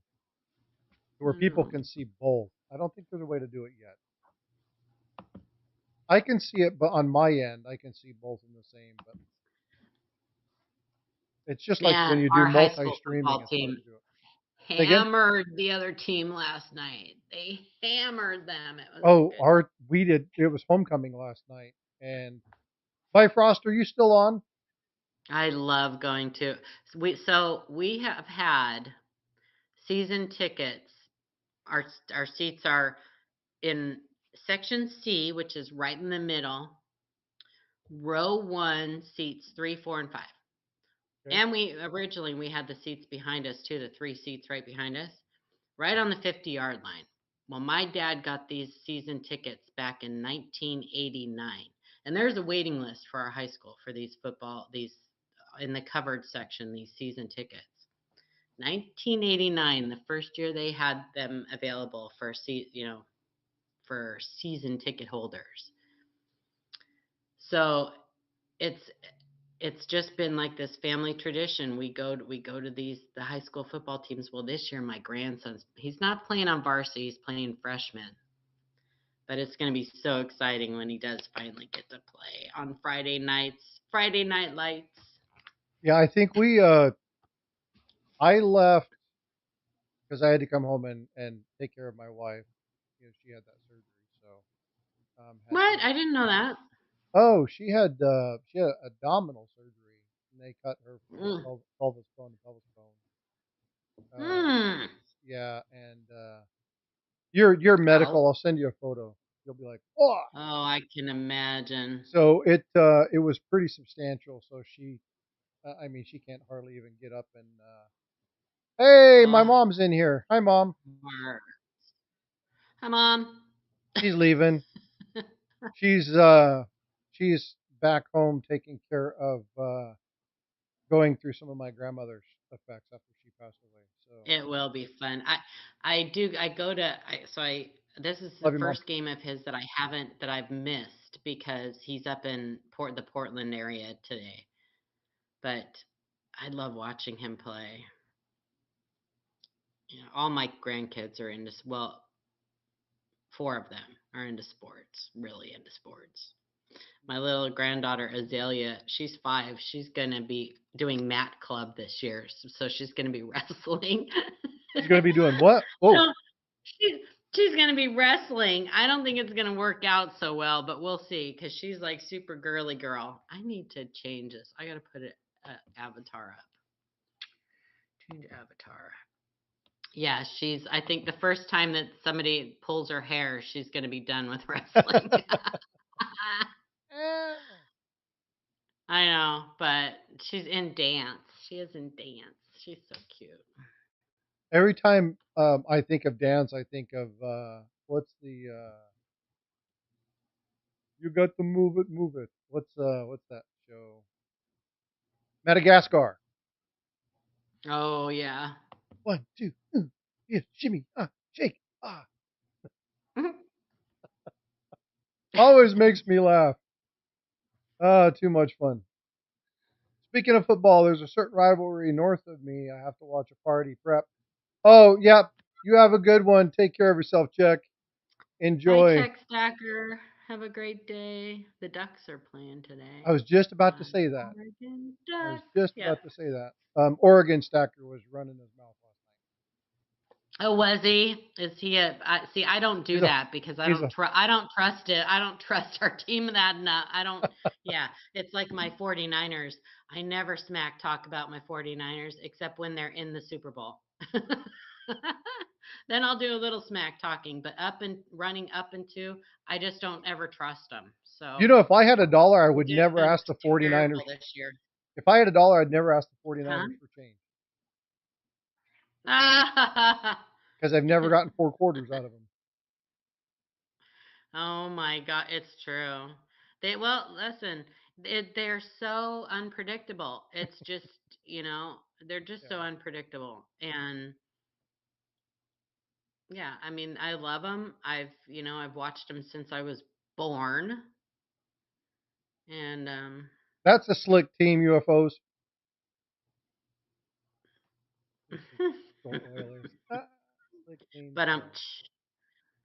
where people No. can see both. I don't think there's a way to do it yet. I can see it, but on my end, I can see both in the same. But it's just like when Man, you do our high school multi-streaming, football it's hard team to do it. Say again? hammered the other team last night. They hammered them. It was Oh, good. we did. It was homecoming last night, and Bifrost, are you still on? I love going to we have had season tickets. Our seats are in section C, which is right in the middle, row 1, seats 3, 4, and 5. Okay. And we had the seats behind us too, the 3 seats right behind us, right on the 50-yard line. Well, my dad got these season tickets back in 1989. And there's a waiting list for our high school for these in the covered section, these season tickets. 1989, the first year they had them available for for season ticket holders. So it's just been like this family tradition. We go to the high school football teams. Well, this year my he's not playing on varsity, he's playing freshman. But it's going to be so exciting when he does finally get to play on Friday nights, Friday night lights. Yeah, I think I left because I had to come home and take care of my wife. She had that surgery, so had What? to. I didn't know that. Oh, she had abdominal surgery, and they cut her Mm. pelvis bone to pelvis bone. Hmm. Yeah, and you're Ouch. medical. I'll send you a photo. You'll be like, oh. Oh, I can imagine. So it was pretty substantial. So I mean, she can't hardly even get up and. Hey, my Oh, mom's in here. Hi, mom. Mark. Hi, Mom. She's leaving. She's back home taking care of going through some of my grandmother's effects after she passed away. So It will be fun. I go to this is the love you, mom. first game of his that I've missed because he's up in the Portland area today. But I love watching him play. All my grandkids are into, well, 4 of them are into sports, really into sports. My little granddaughter Azalea, she's 5. She's gonna be doing mat club this year, so she's gonna be wrestling. She's gonna be doing what? Whoa. So she's she's gonna be wrestling. I don't think it's gonna work out so well, but we'll see. Cause she's like super girly girl. I need to change this. I gotta put avatar up. Change avatar. Yeah, I think the first time that somebody pulls her hair, she's gonna be done with wrestling. I know, but she's in dance. She is in dance. She's so cute. Every time I think of dance, I think of what's the you got to move it, move it. What's that show? Madagascar. Oh yeah. 1, 2, yeah, shimmy, shake, ah. Always makes me laugh. Too much fun. Speaking of football, there's a certain rivalry north of me. I have to watch a party prep. Oh, yep. You have a good one. Take care of yourself, Check. Bye, Enjoy. Tech Stacker. Have a great day. The Ducks are playing I today. was just about to My say that. Oregon I was Ducks. just Yeah. about to say that. Oregon Stacker was running his mouth last Oh, was he? Is he see, I don't do night. that because He's a I don't trust it. I don't trust our team that enough. I don't, yeah. It's like my 49ers. I never smack talk about my 49ers except when they're in the Super Bowl. Then I'll do a little smack talking, but up and running up into, I just don't ever trust them. So if I had a dollar, I would they're never doing ask the 49ers. terrible this year. If I had a dollar, I'd never ask the Huh? 49ers for change. because I've never gotten 4 quarters out of them. Oh my God, it's true. Well, listen, they're so unpredictable. It's just, they're just so Yeah. unpredictable. And yeah, I mean, I love them. I've watched them since I was born. And That's a slick team, UFOs. Go Oilers. Slick team. but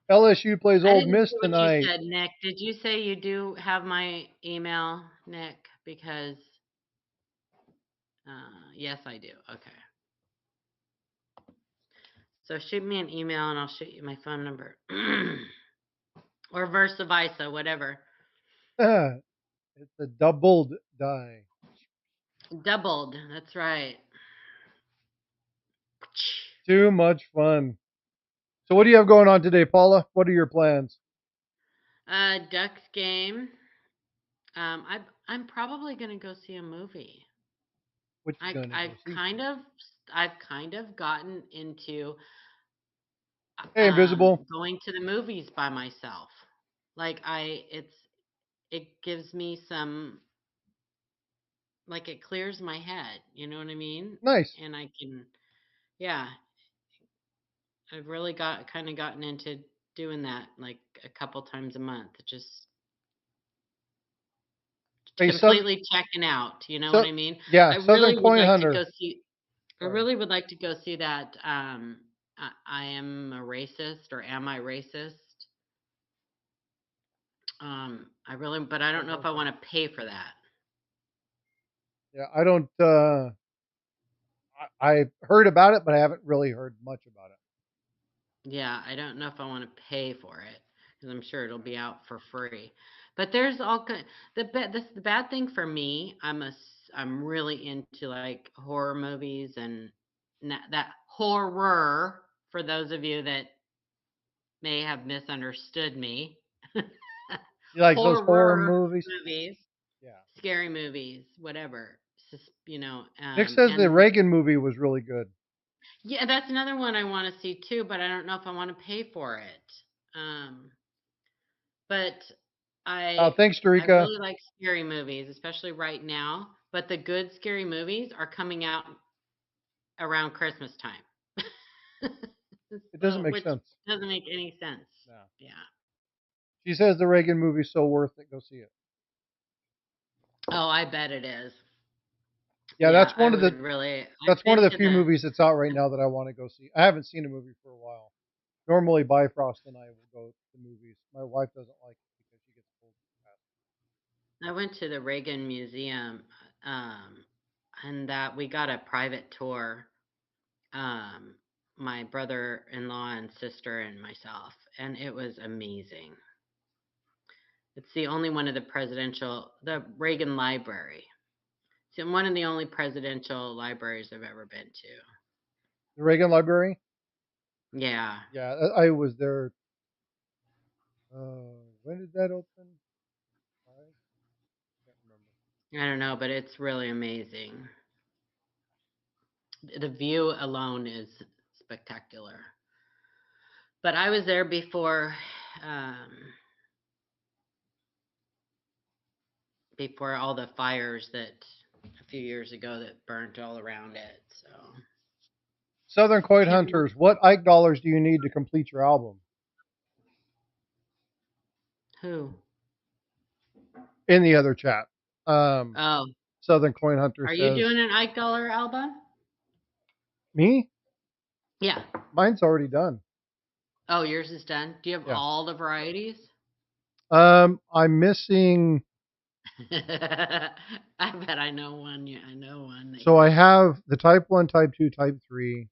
LSU plays I Old didn't Miss hear what you tonight. said, Nick. Did you say you do have my email, Nick? Because yes, I do. Okay. So shoot me an email and I'll shoot you my phone number. Or versa versa, whatever. It's a doubled die. Doubled. That's right. Too much fun. So what do you have going on today, Paula? What are your plans? Ducks game. I'm probably gonna go see a movie. What you gonna go see? I've kind of gotten into Hey, Invisible. going to the movies by myself. Like it gives me some, like, it clears my head, you know what I mean? Nice. And I can, yeah, I've really gotten into doing that like a couple times a month, just Hey, completely checking out, you know what so I mean? yeah, I Southern really would Coin like to Hunter. go see I Sorry. really would like to go see that I am a racist, or am I racist? But I don't know if I want to pay for that. Yeah, I don't. I heard about it, but I haven't really heard much about it. Yeah, I don't know if I want to pay for it because I'm sure it'll be out for free. But there's all kind. The bad thing for me, I'm really into like horror movies and that horror. For those of you that may have misunderstood me, You like those horror horror movies? movies, Yeah. scary movies, whatever. Nick says the And Reagan movie was really good. yeah, that's another one I want to see too, but I don't know if I want to pay for it. Um, but I Thanks, I Tarika. really like scary movies, especially right now. But the good scary movies are coming out around Christmas time. It doesn't So, make which sense. doesn't make any sense. No. Yeah. She says the Reagan movie's so worth it. Go see it. Oh, I bet it is. Yeah, Yeah, I would really. that's I've one of been the to few the. movies that's out right now that I want to go see. I haven't seen a movie for a while. Normally, Bifrost and I will go to the movies. My wife doesn't like it because she gets pulled fast. I went to the Reagan Museum, um, and that we got a private tour. Um, my brother-in-law and sister and myself, and it was amazing. It's the only one of the Reagan Library. It's one of the only presidential libraries I've ever been to. The Reagan Library. Yeah. Yeah, I was there. When did that open? I can't remember. I don't know, but it's really amazing. The view alone is spectacular. But I was there um, before all the fires that a few years ago that burnt all around it. So Southern Coin can't remember Hunters. What Ike dollars do you need to complete your album? who. In the other chat, Oh, Southern Coin Hunter are you says doing an Ike Dollar album? me. Yeah. Mine's already done. Oh, yours is done. Do you have Yeah. all the varieties? I'm missing. I bet I know one. Yeah, I know one that So you I have. have the Type 1, Type 2, Type 3,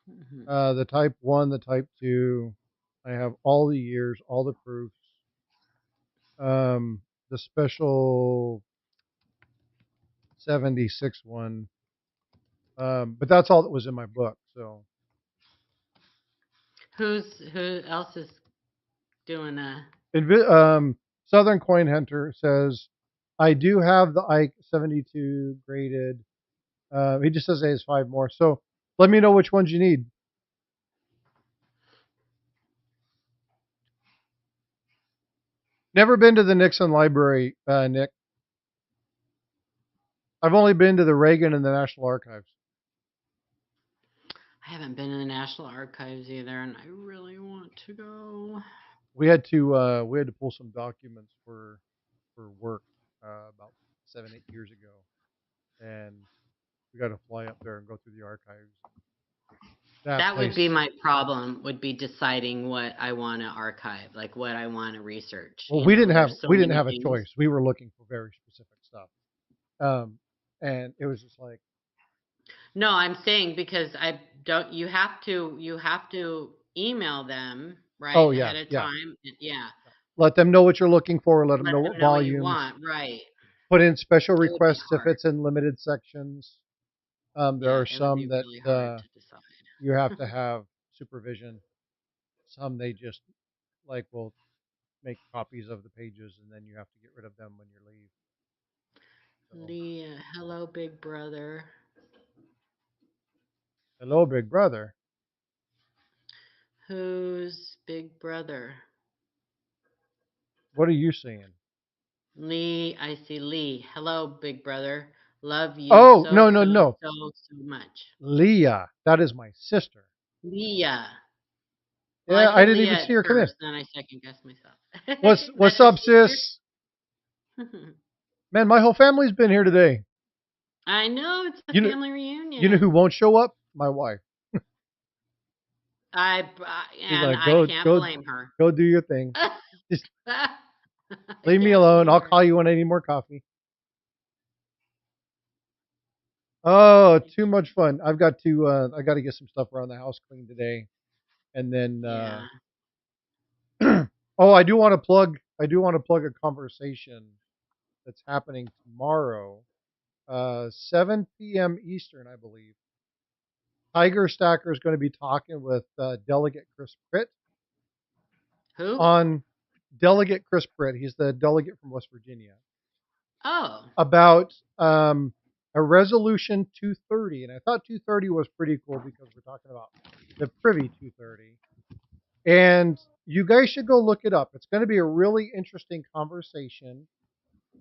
Mhm. the Type 1, the Type 2. I have all the years, all the proofs. The special 76 one. But that's all that was in my book. So Who else is doing a? Southern Coin Hunter says, I do have the Ike 72 graded. He just says he has 5 more. So let me know which ones you need. Never been to the Nixon Library, Nick. I've only been to the Reagan and the National Archives. I haven't been in the National Archives either, and I really want to go. We had to pull some documents for work about 7-8 years ago, and we got to fly up there and go through the archives. That would be my problem, would be deciding what I want to archive, like what I want to research. Well, we didn't have There's so we didn't many have a things. choice. We were looking for very specific stuff, and it was just like, No, I'm saying because I don't. You have to email them right oh ahead yeah, of yeah. time. Yeah, Let them know what you're looking for. Let them let know them what know what you volumes. want. Right. Put in special It would be requests if hard. it's in limited sections. There Yeah, are it would some be that really hard to you have to decide. have supervision. Some they just like will make copies of the pages and then you have to get rid of them when you leave. So, Leah, hello, big brother. hello, big brother. Who's big brother? What are you saying? Lee, I see Lee. Hello, big brother. Love you Oh, so, no, no, so, no. so much. Leah. That is my sister. Leah. Well, I Yeah, I said didn't Leah even at see her come in. first, then I second guessed myself. What's That's your up, sister? sis? Man, my whole family's been here today. I know, it's a You know, family you know who reunion. won't show up? My wife. She's And like, I go, can't go, blame her. go do your thing. Just I leave me can't alone. blame I'll her. call you when I need more coffee. Oh, too much fun. I got to get some stuff around the house clean today. And then, Yeah. oh, I do want to plug a conversation that's happening tomorrow, 7 p.m. Eastern, I believe. Tiger Stacker is going to be talking with Delegate Chris Pritt Who? on Delegate Chris Pritt. He's the delegate from West Virginia Oh. about a resolution 230, and I thought 230 was pretty cool because we're talking about the Privy 230, and you guys should go look it up. It's going to be a really interesting conversation,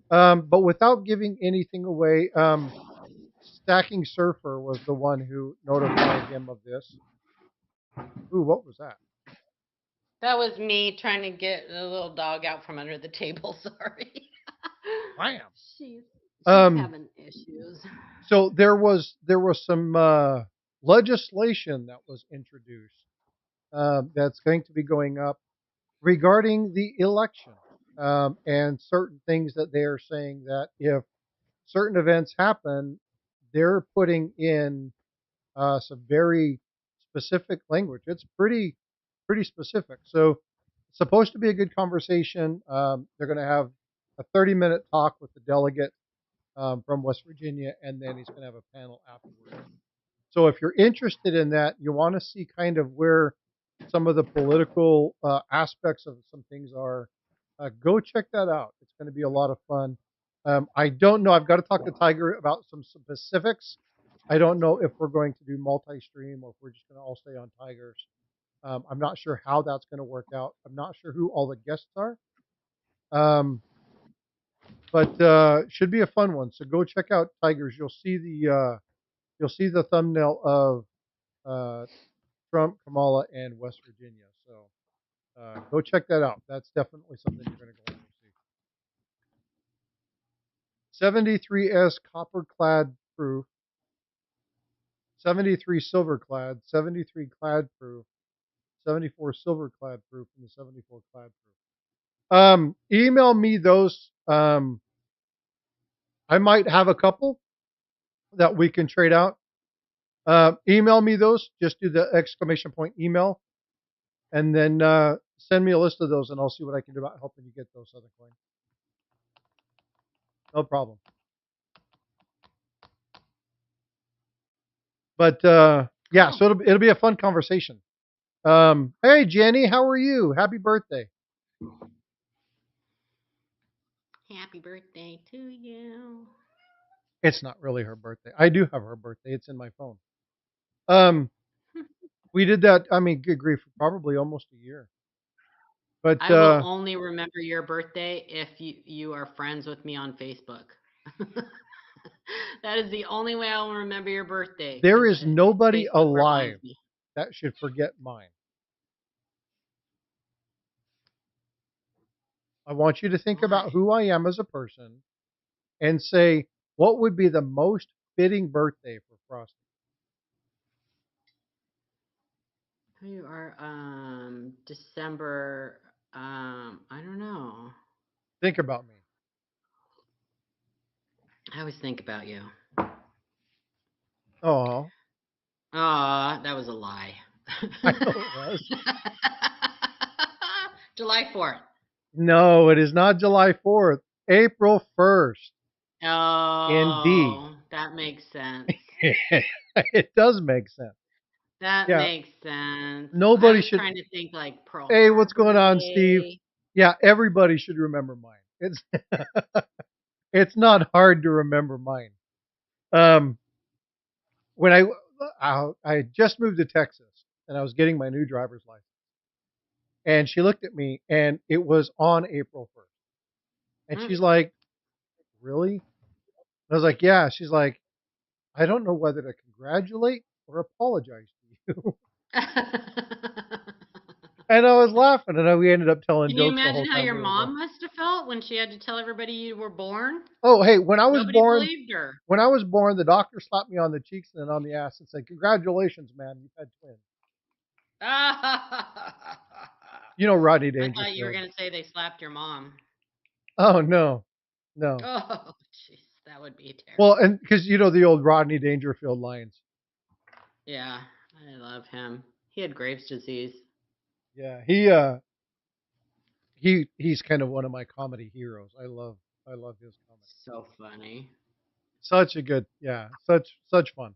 but without giving anything away. Stacking Surfer was the one who notified him of this. Ooh, what was that? That was me trying to get the little dog out from under the table. Sorry. Bam. she's Um, having issues. so there was some legislation that was introduced that's going to be going up regarding the election and certain things that they are saying that if certain events happen, they're putting in some very specific language. It's pretty specific. So it's supposed to be a good conversation. They're going to have a 30-minute talk with the delegate from West Virginia, and then he's going to have a panel afterwards. So if you're interested in that, you want to see kind of where some of the political aspects of some things are, go check that out. It's going to be a lot of fun. I don't know. I've got to talk to Tiger about some specifics. I don't know if we're going to do multi-stream or if we're just going to all stay on Tigers. I'm not sure how that's going to work out. I'm not sure who all the guests are. Um, but should be a fun one. So go check out Tigers. You'll see the thumbnail of Trump, Kamala, and West Virginia. So go check that out. That's definitely something you're going to go and see. 73S copper clad proof, 73 silver clad, 73 clad proof, 74 silver clad proof, and the 74 clad proof. Email me those. I might have a couple that we can trade out. Email me those. Just do the exclamation point email, and then send me a list of those, and I'll see what I can do about helping you get those other coins. No problem. But yeah, so it'll be a fun conversation. Hey Jenny, how are you? Happy birthday. Happy birthday to you. It's not really her birthday. I do have her birthday. It's in my phone. Um, we did that. I mean, good grief, probably almost a year. But I will only remember your birthday if you are friends with me on Facebook. That is the only way I will remember your birthday there because is nobody Facebook alive reminds me. that should forget mine. I want you to think about Why? who I am as a person and say, what would be the most fitting birthday for Frosty? You are December I don't know. Think about me. I always think about you. Oh, That was a lie. I know it was. July 4th. No, it is not July 4th. April 1st. Indeed. Oh, that makes sense. It does make sense. That Yeah. makes sense. I Nobody was should. trying to think like Pearl Hey, what's going Harbor on, Steve? Day. Yeah, everybody should remember mine. It's not hard to remember mine. Um, when I just moved to Texas and I was getting my new driver's license, and she looked at me and it was on April 1st, and Mm. she's like, "Really?" I was like, "Yeah." She's like, "I don't know whether to congratulate or apologize to you." And I was laughing, and we ended up telling Can you jokes the imagine whole how time your we were going. mom must have felt when she had to tell everybody you were born? Oh, hey, when I was Nobody born, believed her. the doctor slapped me on the cheeks and then on the ass and said, "Congratulations, man, you've had twins." I You know Rodney thought you were Dangerfield. going to say they slapped your mom. Oh no, no. Oh, jeez, that would be Well, terrible. and because you know the old Rodney Dangerfield lines. Yeah, I love him. He had Graves' disease. Yeah, he's kind of one of my comedy heroes. I love his comedy. So funny. Such a good, yeah, such fun.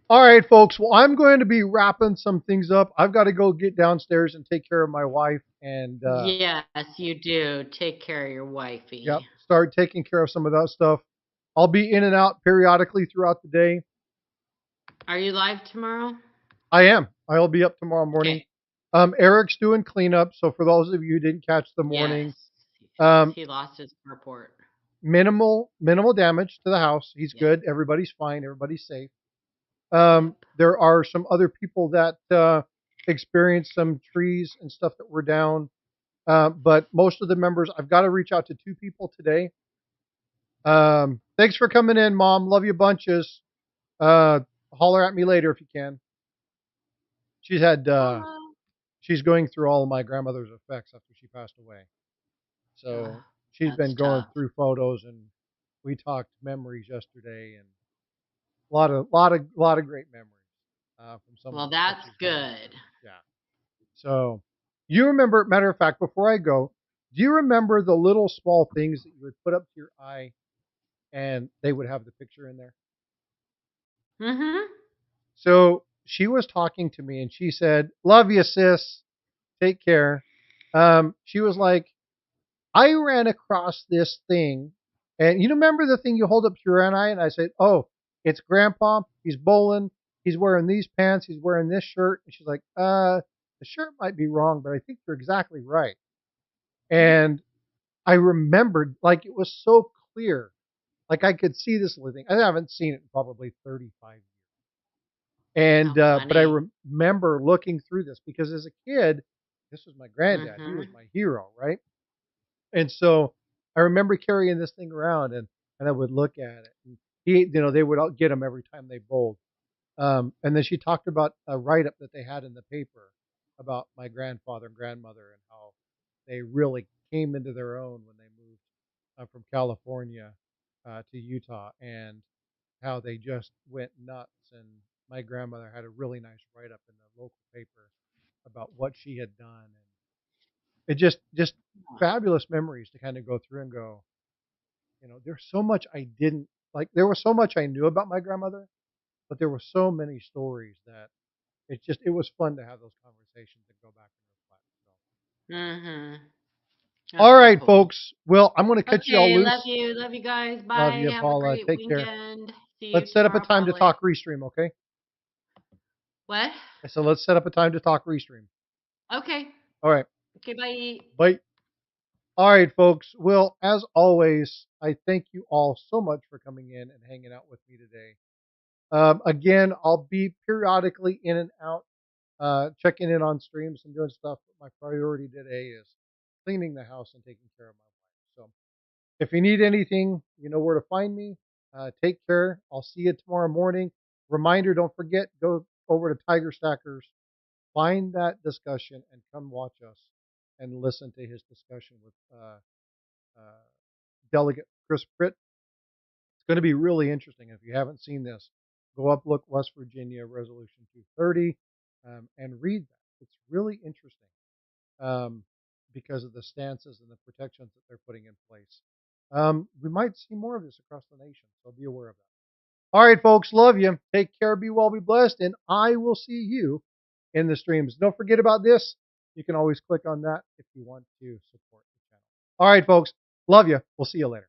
All right, folks. Well, I'm going to be wrapping some things up. I've got to go get downstairs and take care of my wife, and Yes, you do. Take care of your yep, wifey. start taking care of some of that stuff. I'll be in and out periodically throughout the day. Are you live tomorrow? I am. I'll be up tomorrow morning. Okay. Eric's doing cleanup, so for those of you who didn't catch the morning, Yes. um, He lost his report. minimal damage to the house. He's Yep. good. Everybody's fine. Everybody's safe. Yep. There are some other people that experienced some trees and stuff that were down, but most of the members, I've got to reach out to two people today. Thanks for coming in, Mom. Love you bunches. Holler at me later if you can. She's had Oh, she's going through all of my grandmother's effects after she passed away. ugh, So she's that's been going tough. through photos, and we talked memories yesterday, and a lot of great memories from some of Well, the stuff that's she's gone good. through. Yeah. So you remember? Matter of fact, before I go, do you remember the little small things that you would put up to your eye, and they would have the picture in there? Mm-hmm. So she was talking to me, and she said, "Love you, sis. Take care." She was like, I ran across this thing, and you remember the thing you hold up to your eye, and I said, "Oh, it's Grandpa. He's bowling. He's wearing these pants. He's wearing this shirt." And she's like, the shirt might be wrong, but I think you're exactly right." And I remembered, like it was so clear, like I could see this little thing. I haven't seen it in probably 35 years, and How but I funny. remember looking through this because as a kid, this was my granddad. He was Mm-hmm. my hero, right? And so I remember carrying this thing around, and I would look at it. And they would get them every time they bowled. And then she talked about a write up that they had in the paper about my grandfather and grandmother and how they really came into their own when they moved from California to Utah, and how they just went nuts. And my grandmother had a really nice write up in the local paper about what she had done, and it just fabulous memories to kind of go through and go, there's so much I didn't like. There was so much I knew about my grandmother, but there were so many stories that it was fun to have those conversations and go back and reflect. Mm-hmm. So, all That's so right, cool. folks. Well, I'm going to cut you all Okay, love loose. you. Love you guys. Love Bye. you, Have a Paula. great Take care. weekend. See you Let's set up a tomorrow time to probably. talk restream, okay? What? I said let's set up a time to talk restream. Okay. All right. Okay, bye. Bye. All right, folks. Well, as always, I thank you all so much for coming in and hanging out with me today. Again, I'll be periodically in and out, checking in on streams and doing stuff. But my priority today is cleaning the house and taking care of my wife. So if you need anything, you know where to find me. Take care. I'll see you tomorrow morning. Reminder, don't forget, go over to Tiger Stackers, find that discussion, and come watch us and listen to his discussion with uh, Delegate Chris Pritt. It's going to be really interesting. If you haven't seen this, go up, look West Virginia Resolution 230, and read that. It's really interesting because of the stances and the protections that they're putting in place. We might see more of this across the nation, so be aware of that. All right, folks, love you. Take care, be well, be blessed, and I will see you in the streams. Don't forget about this. You can always click on that if you want to support the channel. All right, folks, love you. We'll see you later.